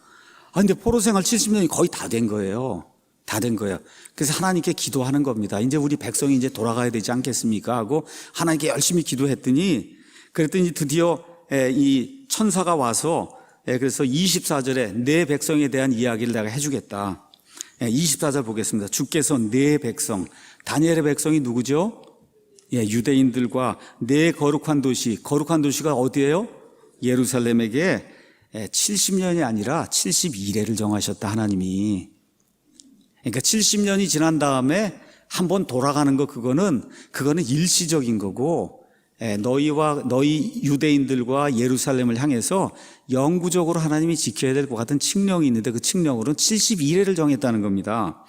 근데 포로 생활 70년이 거의 다 된 거예요. 다 된 거예요. 그래서 하나님께 기도하는 겁니다. 이제 우리 백성이 이제 돌아가야 되지 않겠습니까? 하고 하나님께 열심히 기도했더니 그랬더니 드디어 이 천사가 와서 그래서 24절에 내 백성에 대한 이야기를 내가 해주겠다. 24절 보겠습니다. 주께서 내 백성, 다니엘의 백성이 누구죠? 유대인들과 내 거룩한 도시, 거룩한 도시가 어디예요? 예루살렘에게 70년이 아니라 71회를 정하셨다, 하나님이. 그러니까 70년이 지난 다음에 한번 돌아가는 거, 그거는 일시적인 거고, 너희 유대인들과 예루살렘을 향해서 영구적으로 하나님이 지켜야 될 것 같은 칙령이 있는데 그 칙령으로는 71회를 정했다는 겁니다.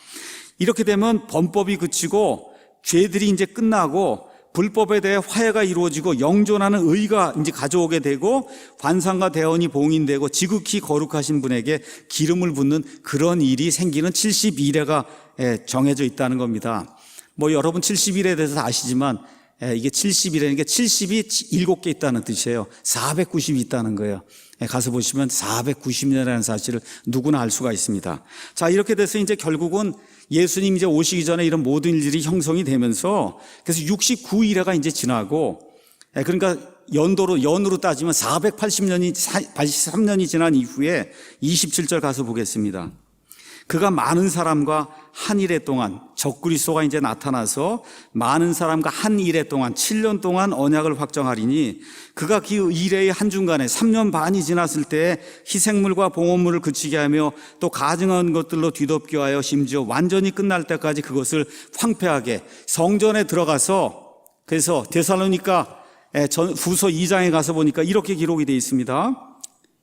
이렇게 되면 범법이 그치고 죄들이 이제 끝나고 불법에 대해 화해가 이루어지고 영존하는 의가 이제 가져오게 되고 관상과 대언이 봉인되고 지극히 거룩하신 분에게 기름을 붓는 그런 일이 생기는 71회가 정해져 있다는 겁니다. 뭐 여러분 71회에 대해서 다 아시지만 이게 71회니까 70이 7개 있다는 뜻이에요. 490이 있다는 거예요. 가서 보시면 490년이라는 사실을 누구나 알 수가 있습니다. 자, 이렇게 돼서 이제 결국은 예수님 이제 오시기 전에 이런 모든 일들이 형성이 되면서 그래서 69일회가 이제 지나고 그러니까 연으로 따지면 483년이 지난 이후에 27절 가서 보겠습니다. 그가 많은 사람과 한 일해 동안, 적그리스도가 이제 나타나서 많은 사람과 한 일해 동안 7년 동안 언약을 확정하리니 그가 그 일해의 한중간에 3년 반이 지났을 때 희생물과 봉헌물을 그치게 하며 또 가증한 것들로 뒤덮게 하여 심지어 완전히 끝날 때까지 그것을 황폐하게 성전에 들어가서, 그래서 데살로니가 후서 2장에 가서 보니까 이렇게 기록이 되어 있습니다.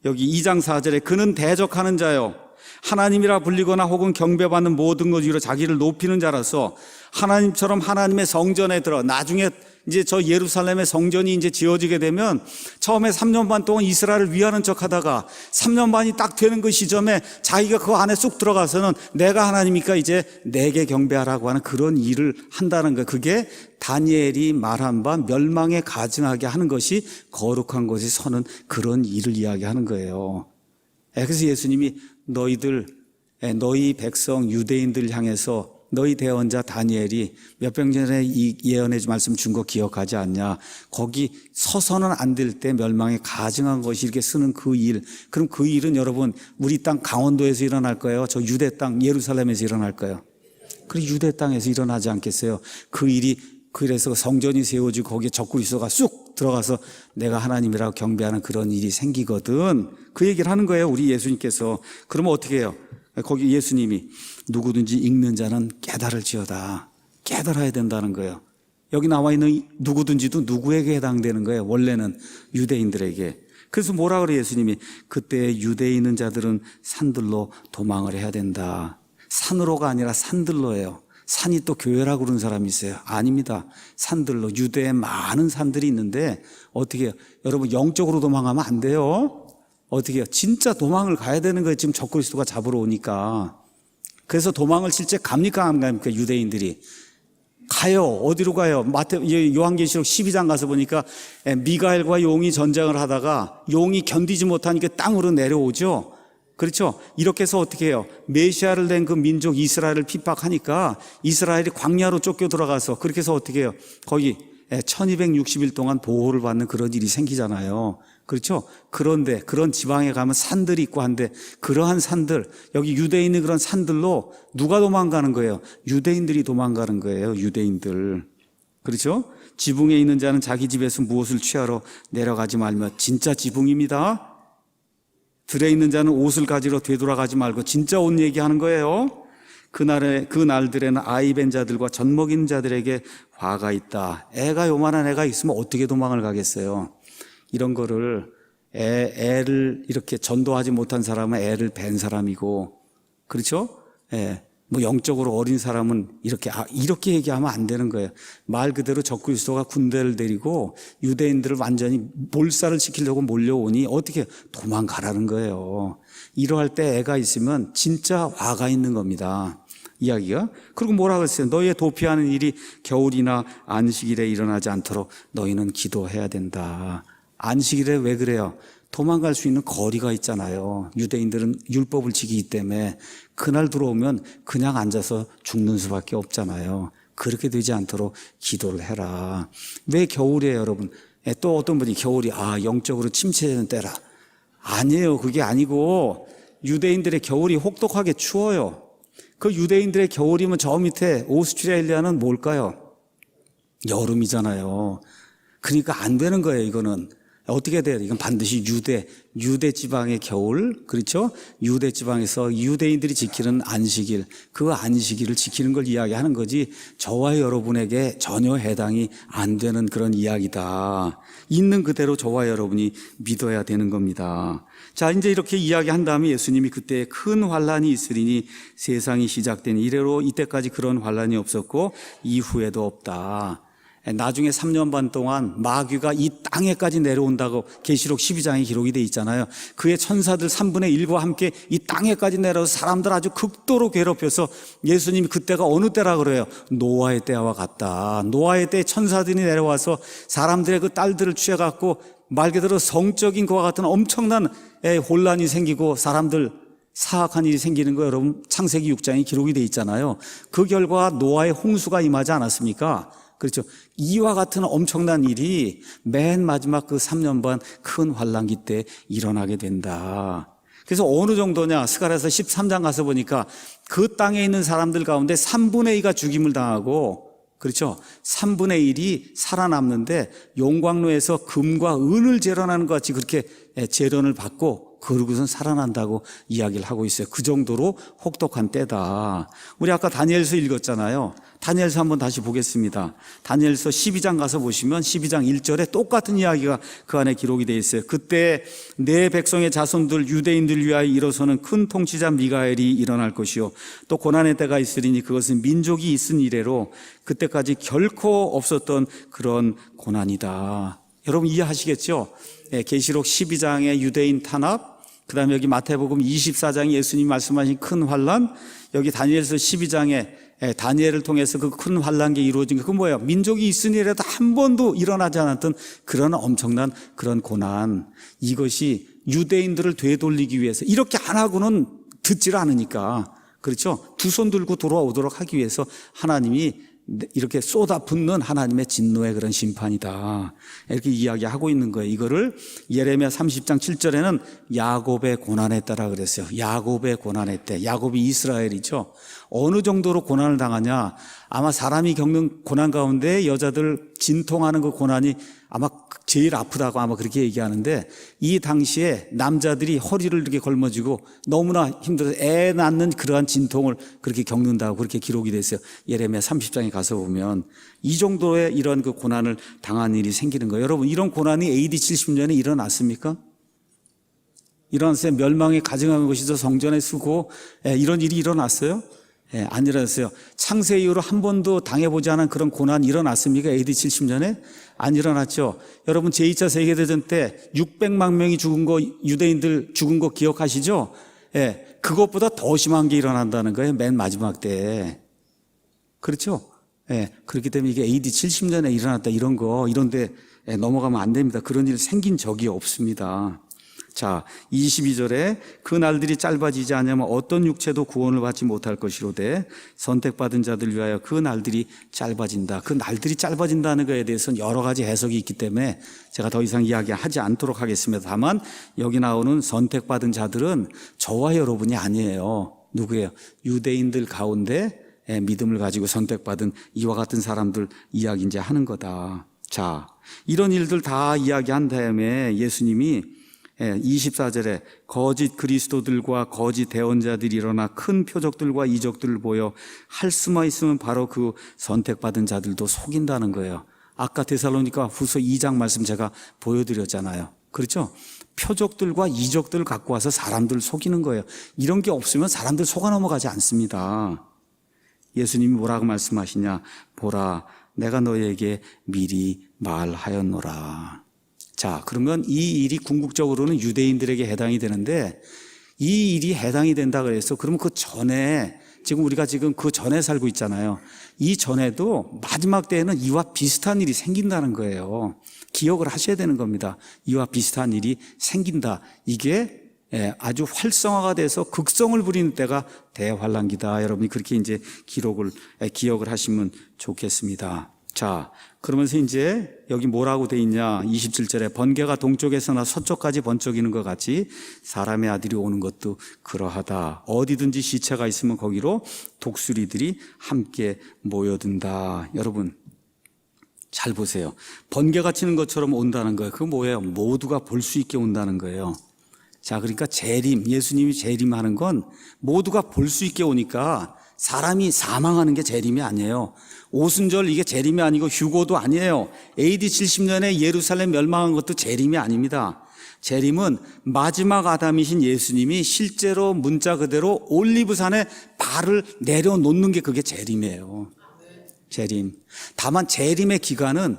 여기 2장 4절에 그는 대적하는 자요 하나님이라 불리거나 혹은 경배받는 모든 것 위로 자기를 높이는 자라서 하나님처럼 하나님의 성전에 들어, 나중에 이제 저 예루살렘의 성전이 이제 지어지게 되면 처음에 3년 반 동안 이스라엘을 위하는 척 하다가 3년 반이 딱 되는 그 시점에 자기가 그 안에 쑥 들어가서는 내가 하나님이니까 이제 내게 경배하라고 하는 그런 일을 한다는 거예요. 그게 다니엘이 말한 바 멸망에 가증하게 하는 것이 거룩한 것이 서는 그런 일을 이야기하는 거예요. 그래서 예수님이 너희 백성 유대인들 향해서 너희 대언자 다니엘이 몇백 년 전에 이 예언의 말씀 준 거 기억하지 않냐? 거기 서서는 안 될 때 멸망에 가증한 것이 이렇게 쓰는 그 일. 그럼 그 일은 여러분 우리 땅 강원도에서 일어날 거예요? 저 유대 땅 예루살렘에서 일어날 거예요? 그리고 유대 땅에서 일어나지 않겠어요? 그 일이, 그래서 성전이 세워지고 거기에 적그리스도가 쑥 들어가서 내가 하나님이라고 경배하는 그런 일이 생기거든. 그 얘기를 하는 거예요, 우리 예수님께서. 그러면 어떻게 해요? 거기 예수님이 누구든지 읽는 자는 깨달을지어다. 깨달아야 된다는 거예요. 여기 나와 있는 누구든지도 누구에게 해당되는 거예요? 원래는 유대인들에게. 그래서 뭐라 그래요, 예수님이? 그때 유대에 있는 자들은 산들로 도망을 해야 된다. 산으로가 아니라 산들로예요. 산이 또 교회라고 그러는 사람이 있어요. 아닙니다. 산들로. 유대에 많은 산들이 있는데 어떻게 해요? 여러분 영적으로 도망하면 안 돼요. 어떻게 해요? 진짜 도망을 가야 되는 거예요. 지금 적그리스도가 잡으러 오니까. 그래서 도망을 실제 갑니까 안 갑니까? 유대인들이 가요. 어디로 가요? 요한계시록 12장 가서 보니까 미가엘과 용이 전쟁을 하다가 용이 견디지 못하니까 땅으로 내려오죠. 그렇죠? 이렇게 해서 어떻게 해요? 메시아를 낸 그 민족 이스라엘을 핍박하니까 이스라엘이 광야로 쫓겨 들어가서 그렇게 해서 어떻게 해요? 거기 1260일 동안 보호를 받는 그런 일이 생기잖아요. 그렇죠? 그런데 그런 지방에 가면 산들이 있고 한데 그러한 산들, 여기 유대에 있는 그런 산들로 누가 도망가는 거예요? 유대인들이 도망가는 거예요. 유대인들. 그렇죠? 지붕에 있는 자는 자기 집에서 무엇을 취하러 내려가지 말며, 진짜 지붕입니다. 들에 있는 자는 옷을 가지러 되돌아가지 말고, 진짜 옷 얘기하는 거예요. 그 날들에는 아이 벤 자들과 젖 먹이는 자들에게 화가 있다. 애가 요만한 애가 있으면 어떻게 도망을 가겠어요? 이런 거를 애를 이렇게 전도하지 못한 사람은 애를 벤 사람이고, 그렇죠? 뭐 영적으로 어린 사람은 이렇게 얘기하면 안 되는 거예요. 말 그대로 적그리스도가 군대를 데리고 유대인들을 완전히 몰살을 시키려고 몰려오니 어떻게 도망가라는 거예요. 이러할 때 애가 있으면 진짜 화가 있는 겁니다. 이야기가. 그리고 뭐라고 했어요? 너희의 도피하는 일이 겨울이나 안식일에 일어나지 않도록 너희는 기도해야 된다. 안식일에 왜 그래요? 도망갈 수 있는 거리가 있잖아요. 유대인들은 율법을 지키기 때문에 그날 들어오면 그냥 앉아서 죽는 수밖에 없잖아요. 그렇게 되지 않도록 기도를 해라. 왜 겨울이에요, 여러분? 또 어떤 분이 겨울이 영적으로 침체되는 때라. 아니에요. 그게 아니고 유대인들의 겨울이 혹독하게 추워요. 그 유대인들의 겨울이면 저 밑에 오스트레일리아는 뭘까요? 여름이잖아요. 그러니까 안 되는 거예요, 이거는. 어떻게 돼요? 이건 반드시 유대 지방의 겨울, 그렇죠? 유대 지방에서 유대인들이 지키는 안식일, 그 안식일을 지키는 걸 이야기하는 거지 저와 여러분에게 전혀 해당이 안 되는 그런 이야기다. 있는 그대로 저와 여러분이 믿어야 되는 겁니다. 자, 이제 이렇게 이야기한 다음에 예수님이 그때 큰 환란이 있으리니 세상이 시작된 이래로 이때까지 그런 환란이 없었고 이후에도 없다. 나중에 3년 반 동안 마귀가 이 땅에까지 내려온다고 계시록 12장에 기록이 돼 있잖아요. 그의 천사들 3분의 1과 함께 이 땅에까지 내려서 사람들 아주 극도로 괴롭혀서 예수님이 그때가 어느 때라 그래요? 노아의 때와 같다. 노아의 때 천사들이 내려와서 사람들의 그 딸들을 취해갖고 말 그대로 성적인 것과 같은 엄청난 혼란이 생기고 사람들 사악한 일이 생기는 거 여러분 창세기 6장에 기록이 돼 있잖아요. 그 결과 노아의 홍수가 임하지 않았습니까? 그렇죠. 이와 같은 엄청난 일이 맨 마지막 그 3년 반 큰 환란기 때 일어나게 된다. 그래서 어느 정도냐, 스가랴서 13장 가서 보니까 그 땅에 있는 사람들 가운데 3분의 2가 죽임을 당하고, 그렇죠? 3분의 1이 살아남는데 용광로에서 금과 은을 재련하는 것 같이 그렇게 재련을 받고 그러고선 살아난다고 이야기를 하고 있어요. 그 정도로 혹독한 때다. 우리 아까 다니엘서 읽었잖아요. 다니엘서 한번 다시 보겠습니다. 다니엘서 12장 가서 보시면 12장 1절에 똑같은 이야기가 그 안에 기록이 되어 있어요. 그때 내 백성의 자손들 유대인들 위하여 일어서는 큰 통치자 미가엘이 일어날 것이요 또 고난의 때가 있으리니 그것은 민족이 있은 이래로 그때까지 결코 없었던 그런 고난이다. 여러분 이해하시겠죠? 계시록 12장의 유대인 탄압, 그 다음에 여기 마태복음 24장에 예수님이 말씀하신 큰 환란, 여기 다니엘서 12장에 다니엘을 통해서 그 큰 환란이 이루어진 게 그 뭐예요? 민족이 있으니라도 한 번도 일어나지 않았던 그런 엄청난 그런 고난. 이것이 유대인들을 되돌리기 위해서 이렇게 안 하고는 듣질 않으니까, 그렇죠? 두 손 들고 돌아오도록 하기 위해서 하나님이 이렇게 쏟아붓는 하나님의 진노의 그런 심판이다. 이렇게 이야기하고 있는 거예요. 이거를 예레미야 30장 7절에는 야곱의 고난에 따라 그랬어요. 야곱의 고난의 때. 야곱이 이스라엘이죠. 어느 정도로 고난을 당하냐. 아마 사람이 겪는 고난 가운데 여자들 진통하는 그 고난이 아마 제일 아프다고 아마 그렇게 얘기하는데, 이 당시에 남자들이 허리를 이렇게 걸머쥐고 너무나 힘들어서 애 낳는 그러한 진통을 그렇게 겪는다고 그렇게 기록이 됐어요. 예레미야 30장에 가서 보면 이 정도의 이런 그 고난을 당한 일이 생기는 거예요. 여러분 이런 고난이 AD 70년에 일어났습니까? 일어났어요? 멸망에 가증한 것이죠. 성전의 수고, 이런 일이 일어났어요? 안 일어났어요. 창세 이후로 한 번도 당해보지 않은 그런 고난이 일어났습니까? AD 70년에? 안 일어났죠. 여러분 제2차 세계대전 때 600만 명이 죽은 거, 유대인들 죽은 거 기억하시죠? 그것보다 더 심한 게 일어난다는 거예요. 맨 마지막 때. 그렇죠? 그렇기 때문에 이게 AD 70년에 일어났다 이런 거, 이런데 넘어가면 안 됩니다. 그런 일 생긴 적이 없습니다. 자, 22절에 그 날들이 짧아지지 않으면 어떤 육체도 구원을 받지 못할 것이로되 선택받은 자들 위하여 그 날들이 짧아진다. 그 날들이 짧아진다는 것에 대해서는 여러 가지 해석이 있기 때문에 제가 더 이상 이야기하지 않도록 하겠습니다. 다만 여기 나오는 선택받은 자들은 저와 여러분이 아니에요. 누구예요? 유대인들 가운데 믿음을 가지고 선택받은 이와 같은 사람들 이야기 이제 하는 거다. 자, 이런 일들 다 이야기한 다음에 예수님이 24절에 거짓 그리스도들과 거짓 대언자들이 일어나 큰 표적들과 이적들을 보여 할 수만 있으면 바로 그 선택받은 자들도 속인다는 거예요. 아까 데살로니가 후서 2장 말씀 제가 보여드렸잖아요. 그렇죠? 표적들과 이적들을 갖고 와서 사람들을 속이는 거예요. 이런 게 없으면 사람들 속아 넘어가지 않습니다. 예수님이 뭐라고 말씀하시냐? 보라, 내가 너에게 미리 말하였노라. 자, 그러면 이 일이 궁극적으로는 유대인들에게 해당이 되는데, 이 일이 해당이 된다 그래서 그러면 그 전에, 지금 우리가 지금 그 전에 살고 있잖아요. 이 전에도 마지막 때에는 이와 비슷한 일이 생긴다는 거예요. 기억을 하셔야 되는 겁니다. 이와 비슷한 일이 생긴다. 이게 아주 활성화가 돼서 극성을 부리는 때가 대환란기다. 여러분이 그렇게 이제 기억을 하시면 좋겠습니다. 자, 그러면서 이제 여기 뭐라고 돼 있냐? 27절에 번개가 동쪽에서나 서쪽까지 번쩍이는 것 같이 사람의 아들이 오는 것도 그러하다. 어디든지 시체가 있으면 거기로 독수리들이 함께 모여든다. 여러분 잘 보세요. 번개가 치는 것처럼 온다는 거예요. 그거 뭐예요? 모두가 볼 수 있게 온다는 거예요. 자, 그러니까 재림, 예수님이 재림하는 건 모두가 볼 수 있게 오니까 사람이 사망하는 게 재림이 아니에요. 오순절 이게 재림이 아니고 휴고도 아니에요. AD 70년에 예루살렘 멸망한 것도 재림이 아닙니다. 재림은 마지막 아담이신 예수님이 실제로 문자 그대로 올리브산에 발을 내려놓는 게 그게 재림이에요. 재림. 다만 재림의 기간은,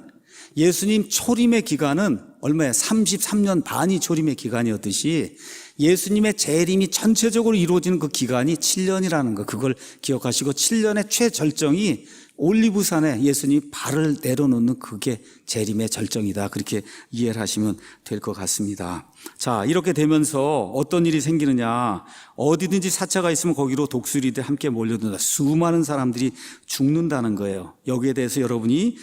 예수님 초림의 기간은 얼마예요? 33년 반이 초림의 기간이었듯이 예수님의 재림이 전체적으로 이루어지는 그 기간이 7년이라는 거, 그걸 기억하시고 7년의 최절정이 올리브산에 예수님이 발을 내려놓는 그게 재림의 절정이다. 그렇게 이해를 하시면 될 것 같습니다. 자, 이렇게 되면서 어떤 일이 생기느냐? 어디든지 사체가 있으면 거기로 독수리들 함께 몰려든다. 수많은 사람들이 죽는다는 거예요. 여기에 대해서 여러분이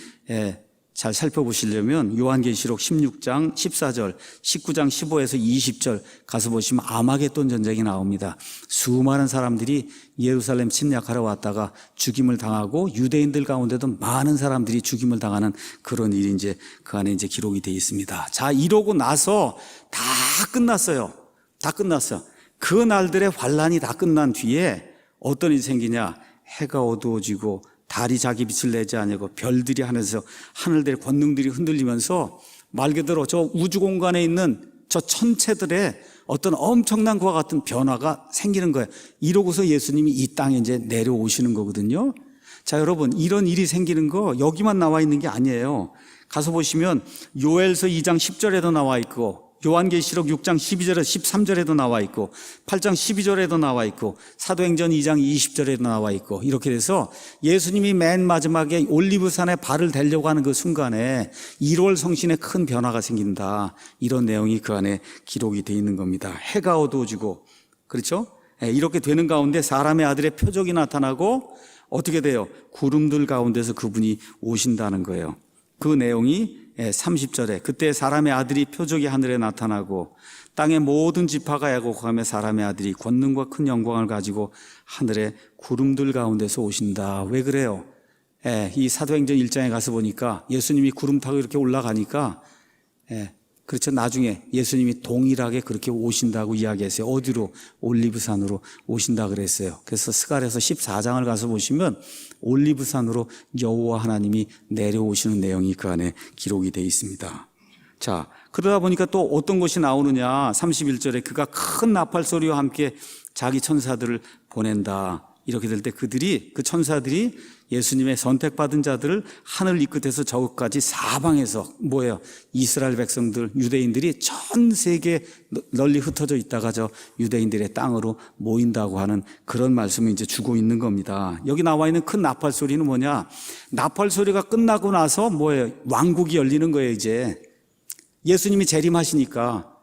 잘 살펴보시려면 요한계시록 16장 14절, 19장 15에서 20절 가서 보시면 아마겟돈 전쟁이 나옵니다. 수많은 사람들이 예루살렘 침략하러 왔다가 죽임을 당하고 유대인들 가운데도 많은 사람들이 죽임을 당하는 그런 일이 이제 그 안에 이제 기록이 되어 있습니다. 자, 이러고 나서 다 끝났어요. 다 끝났어요. 그 날들의 환란이 다 끝난 뒤에 어떤 일이 생기냐? 해가 어두워지고 달이 자기 빛을 내지 아니하고 별들이 하늘에서 하늘들의 권능들이 흔들리면서 말 그대로 저 우주 공간에 있는 저 천체들의 어떤 엄청난 것과 같은 변화가 생기는 거예요. 이러고서 예수님이 이 땅에 이제 내려오시는 거거든요. 자, 여러분, 이런 일이 생기는 거 여기만 나와 있는 게 아니에요. 가서 보시면 요엘서 2장 10절에도 나와 있고 요한계시록 6장 12절에서 13절에도 나와 있고 8장 12절에도 나와 있고 사도행전 2장 20절에도 나와 있고 이렇게 돼서 예수님이 맨 마지막에 올리브산에 발을 대려고 하는 그 순간에 1월 성신에 큰 변화가 생긴다. 이런 내용이 그 안에 기록이 되어 있는 겁니다. 해가 어두워지고, 그렇죠? 이렇게 되는 가운데 사람의 아들의 표적이 나타나고 어떻게 돼요? 구름들 가운데서 그분이 오신다는 거예요. 그 내용이 30절에 그때 사람의 아들이 표적이 하늘에 나타나고 땅의 모든 지파가 애곡하며 사람의 아들이 권능과 큰 영광을 가지고 하늘에 구름들 가운데서 오신다. 왜 그래요? 이 사도행전 1장에 가서 보니까 예수님이 구름 타고 이렇게 올라가니까 그렇죠. 나중에 예수님이 동일하게 그렇게 오신다고 이야기했어요. 어디로? 올리브산으로 오신다 그랬어요. 그래서 스가랴서 14장을 가서 보시면 올리브산으로 여호와 하나님이 내려오시는 내용이 그 안에 기록이 되어 있습니다. 자, 그러다 보니까 또 어떤 것이 나오느냐? 31절에 그가 큰 나팔 소리와 함께 자기 천사들을 보낸다. 이렇게 될 때 그들이, 그 천사들이 예수님의 선택받은 자들을 하늘 이 끝에서 저 끝까지 사방에서 뭐예요? 이스라엘 백성들, 유대인들이 전 세계 널리 흩어져 있다가 저 유대인들의 땅으로 모인다고 하는 그런 말씀을 이제 주고 있는 겁니다. 여기 나와 있는 큰 나팔 소리는 뭐냐? 나팔 소리가 끝나고 나서 뭐예요? 왕국이 열리는 거예요, 이제. 예수님이 재림하시니까.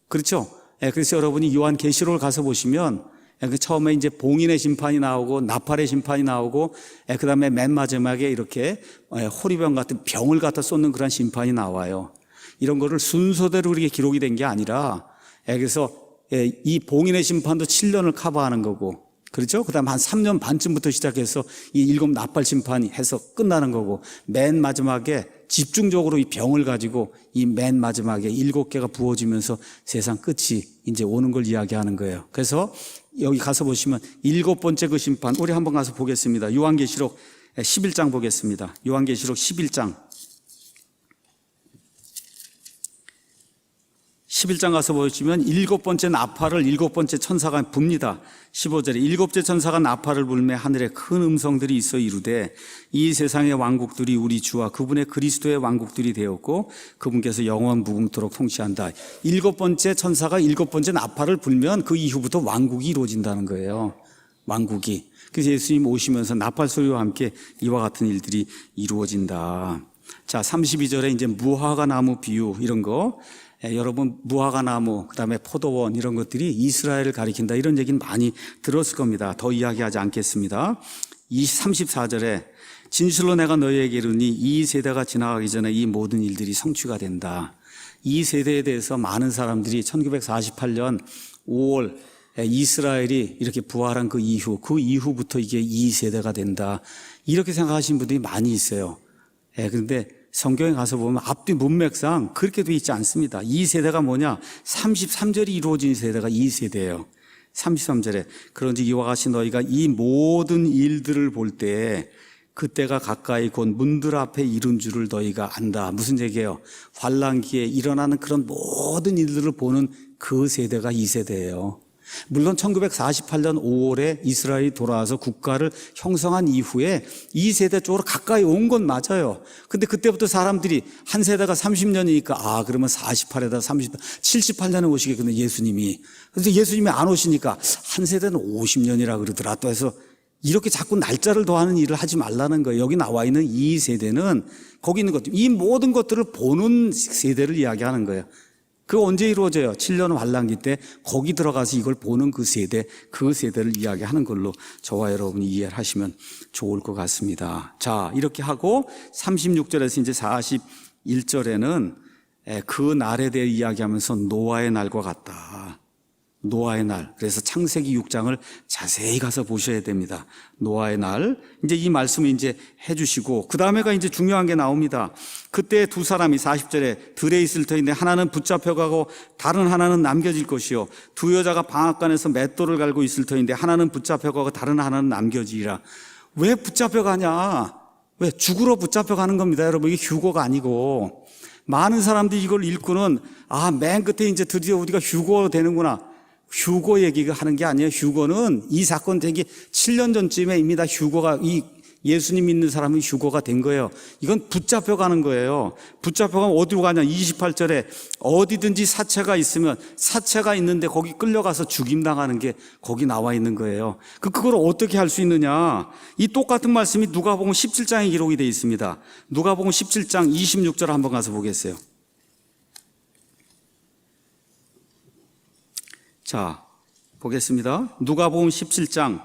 그렇죠? 그래서 여러분이 요한계시록을 가서 보시면 처음에 이제 봉인의 심판이 나오고 나팔의 심판이 나오고 그 다음에 맨 마지막에 이렇게 호리병 같은 병을 갖다 쏟는 그런 심판이 나와요. 이런 거를 순서대로 이렇게 기록이 된 게 아니라 그래서 이 봉인의 심판도 7년을 커버하는 거고, 그렇죠? 그 다음에 한 3년 반쯤부터 시작해서 이 7 나팔 심판이 해서 끝나는 거고, 맨 마지막에 집중적으로 이 병을 가지고 이 맨 마지막에 7개가 부어지면서 세상 끝이 이제 오는 걸 이야기하는 거예요. 그래서 여기 가서 보시면 7번째 그 심판, 우리 한번 가서 보겠습니다. 요한계시록 11장 보겠습니다. 요한계시록 11장. 11장 가서 보시면 7번째 나팔을 7번째 천사가 붑니다. 15절에 7째 천사가 나팔을 불매 하늘에 큰 음성들이 있어 이르되 이 세상의 왕국들이 우리 주와 그분의 그리스도의 왕국들이 되었고 그분께서 영원 무궁토록 통치한다. 7번째 천사가 7번째 나팔을 불면 그 이후부터 왕국이 이루어진다는 거예요. 왕국이. 그래서 예수님 오시면서 나팔 소리와 함께 이와 같은 일들이 이루어진다. 자, 32절에 이제 무화과 나무 비유 이런 거, 여러분 무화과 나무 그다음에 포도원 이런 것들이 이스라엘을 가리킨다 이런 얘기는 많이 들었을 겁니다. 더 이야기하지 않겠습니다. 34절에 진실로 내가 너희에게 이르니 이 세대가 지나가기 전에 이 모든 일들이 성취가 된다. 이 세대에 대해서 많은 사람들이 1948년 5월 이스라엘이 이렇게 부활한 그 이후부터 이게 이 세대가 된다 이렇게 생각하시는 분들이 많이 있어요. 그런데 성경에 가서 보면 앞뒤 문맥상 그렇게 돼 있지 않습니다. 이 세대가 뭐냐? 33절이 이루어진 세대가 이 세대예요. 33절에 그런즉 이와 같이 너희가 이 모든 일들을 볼 때 그때가 가까이 곧 문들 앞에 이른 줄을 너희가 안다. 무슨 얘기예요? 환란기에 일어나는 그런 모든 일들을 보는 그 세대가 이 세대예요. 물론 1948년 5월에 이스라엘이 돌아와서 국가를 형성한 이후에 이 세대 쪽으로 가까이 온 건 맞아요. 근데 그때부터 사람들이 한 세대가 30년이니까 그러면 48에다 78년에 오시겠군요, 예수님이. 그래서 예수님이 안 오시니까 한 세대는 50년이라 그러더라. 또 해서 이렇게 자꾸 날짜를 더하는 일을 하지 말라는 거예요. 여기 나와 있는 이 세대는 거기 있는 것들, 이 모든 것들을 보는 세대를 이야기하는 거예요. 그거 언제 이루어져요? 7년 환란기 때 거기 들어가서 이걸 보는 그 세대를 이야기하는 걸로 저와 여러분이 이해를 하시면 좋을 것 같습니다. 자, 이렇게 하고 36절에서 이제 41절에는 그 날에 대해 이야기하면서 노아의 날과 같다. 노아의 날. 그래서 창세기 6장을 자세히 가서 보셔야 됩니다. 노아의 날. 이제 이 말씀을 이제 해주시고, 그 다음에가 이제 중요한 게 나옵니다. 그때 두 사람이 40절에 들에 있을 터인데 하나는 붙잡혀가고 다른 하나는 남겨질 것이요. 두 여자가 방앗간에서 맷돌을 갈고 있을 터인데 하나는 붙잡혀가고 다른 하나는 남겨지리라. 왜 붙잡혀가냐? 왜? 죽으러 붙잡혀가는 겁니다. 여러분, 이게 휴거가 아니고. 많은 사람들이 이걸 읽고는, 맨 끝에 이제 드디어 우리가 휴거 되는구나. 휴거 얘기가 하는 게 아니에요. 휴거는 이 사건 되기 7년 전쯤에입니다. 휴거가, 예수님 믿는 사람이 휴거가 된 거예요. 이건 붙잡혀 가는 거예요. 붙잡혀 가면 어디로 가냐? 28절에 어디든지 사체가 있으면, 사체가 있는데 거기 끌려가서 죽임당하는 게 거기 나와 있는 거예요. 그걸 어떻게 할 수 있느냐? 이 똑같은 말씀이 누가복음 17장에 기록이 되어 있습니다. 누가복음 17장 26절 한번 가서 보겠어요. 자, 보겠습니다. 누가복음 17장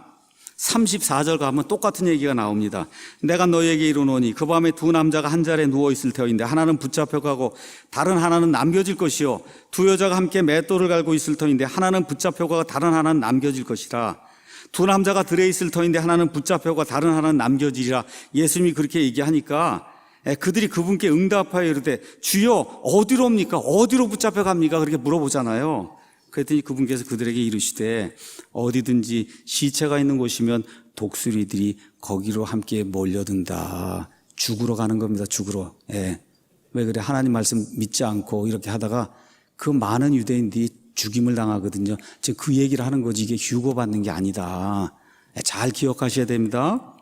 34절 가면 똑같은 얘기가 나옵니다. 내가 너에게 이르노니 그 밤에 두 남자가 한 자리에 누워 있을 터인데 하나는 붙잡혀가고 다른 하나는 남겨질 것이요. 두 여자가 함께 맷돌을 갈고 있을 터인데 하나는 붙잡혀가고 다른 하나는 남겨질 것이라. 두 남자가 들에 있을 터인데 하나는 붙잡혀가 다른 하나는 남겨지리라. 예수님이 그렇게 얘기하니까 그들이 그분께 응답하여 이르되 주여 어디로 옵니까? 어디로 붙잡혀갑니까? 그렇게 물어보잖아요. 그랬더니 그분께서 그들에게 이르시되 어디든지 시체가 있는 곳이면 독수리들이 거기로 함께 몰려든다. 죽으러 가는 겁니다. 죽으러. 왜 그래? 하나님 말씀 믿지 않고 이렇게 하다가 그 많은 유대인들이 죽임을 당하거든요. 즉 그 얘기를 하는 거지 이게 휴거받는 게 아니다. 잘 기억하셔야 됩니다.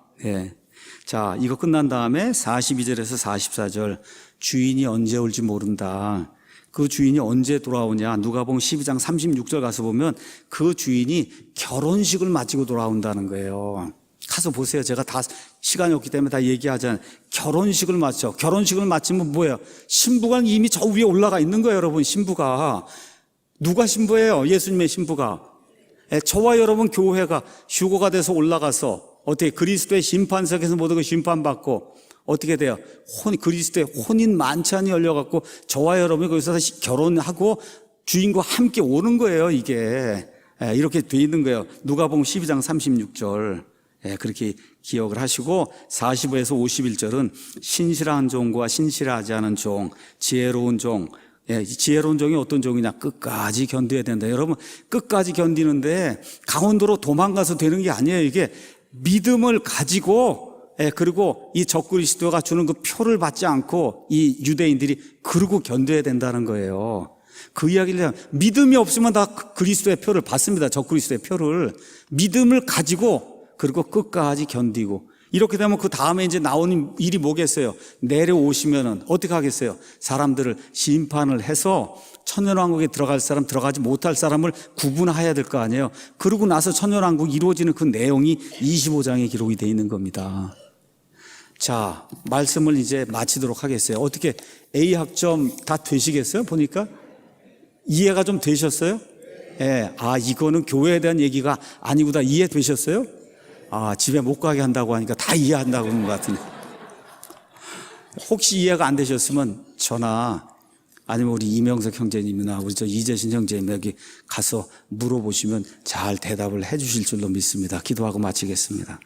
자, 이거 끝난 다음에 42절에서 44절 주인이 언제 올지 모른다. 그 주인이 언제 돌아오냐? 누가복음 12장 36절 가서 보면 그 주인이 결혼식을 마치고 돌아온다는 거예요. 가서 보세요. 제가 다 시간이 없기 때문에 다 얘기하잖아요. 결혼식을 마쳐. 결혼식을 마치면 뭐예요? 신부가 이미 저 위에 올라가 있는 거예요, 여러분. 신부가. 누가 신부예요? 예수님의 신부가. 저와 여러분 교회가 휴거가 돼서 올라가서 어떻게 그리스도의 심판석에서 모든 걸 심판받고 어떻게 돼요? 그리스도의 혼인 만찬이 열려갖고 저와 여러분이 거기서 다시 결혼하고 주인과 함께 오는 거예요, 이게. 이렇게 돼 있는 거예요. 누가복음 12장 36절. 그렇게 기억을 하시고 45에서 51절은 신실한 종과 신실하지 않은 종, 지혜로운 종. 지혜로운 종이 어떤 종이냐? 끝까지 견뎌야 된다. 여러분, 끝까지 견디는데 강원도로 도망가서 되는 게 아니에요. 이게 믿음을 가지고 그리고 이 적그리스도가 주는 그 표를 받지 않고 이 유대인들이 그러고 견뎌야 된다는 거예요. 그 이야기를 하면 믿음이 없으면 다 그리스도의 표를 받습니다. 적그리스도의 표를. 믿음을 가지고 그리고 끝까지 견디고 이렇게 되면 그 다음에 이제 나오는 일이 뭐겠어요? 내려오시면은 어떻게 하겠어요? 사람들을 심판을 해서 천년왕국에 들어갈 사람, 들어가지 못할 사람을 구분해야 될 거 아니에요? 그러고 나서 천년왕국이 이루어지는 그 내용이 25장에 기록이 되어 있는 겁니다. 자, 말씀을 이제 마치도록 하겠어요. 어떻게 A 학점 다 되시겠어요? 보니까 이해가 좀 되셨어요? 이거는 교회에 대한 얘기가 아니구나. 이해되셨어요? 집에 못 가게 한다고 하니까 다 이해한다고 그러는 것 같은데. 혹시 이해가 안 되셨으면 저나 아니면 우리 이명석 형제님이나 우리 이재신 형제님에게 가서 물어보시면 잘 대답을 해 주실 줄로 믿습니다. 기도하고 마치겠습니다.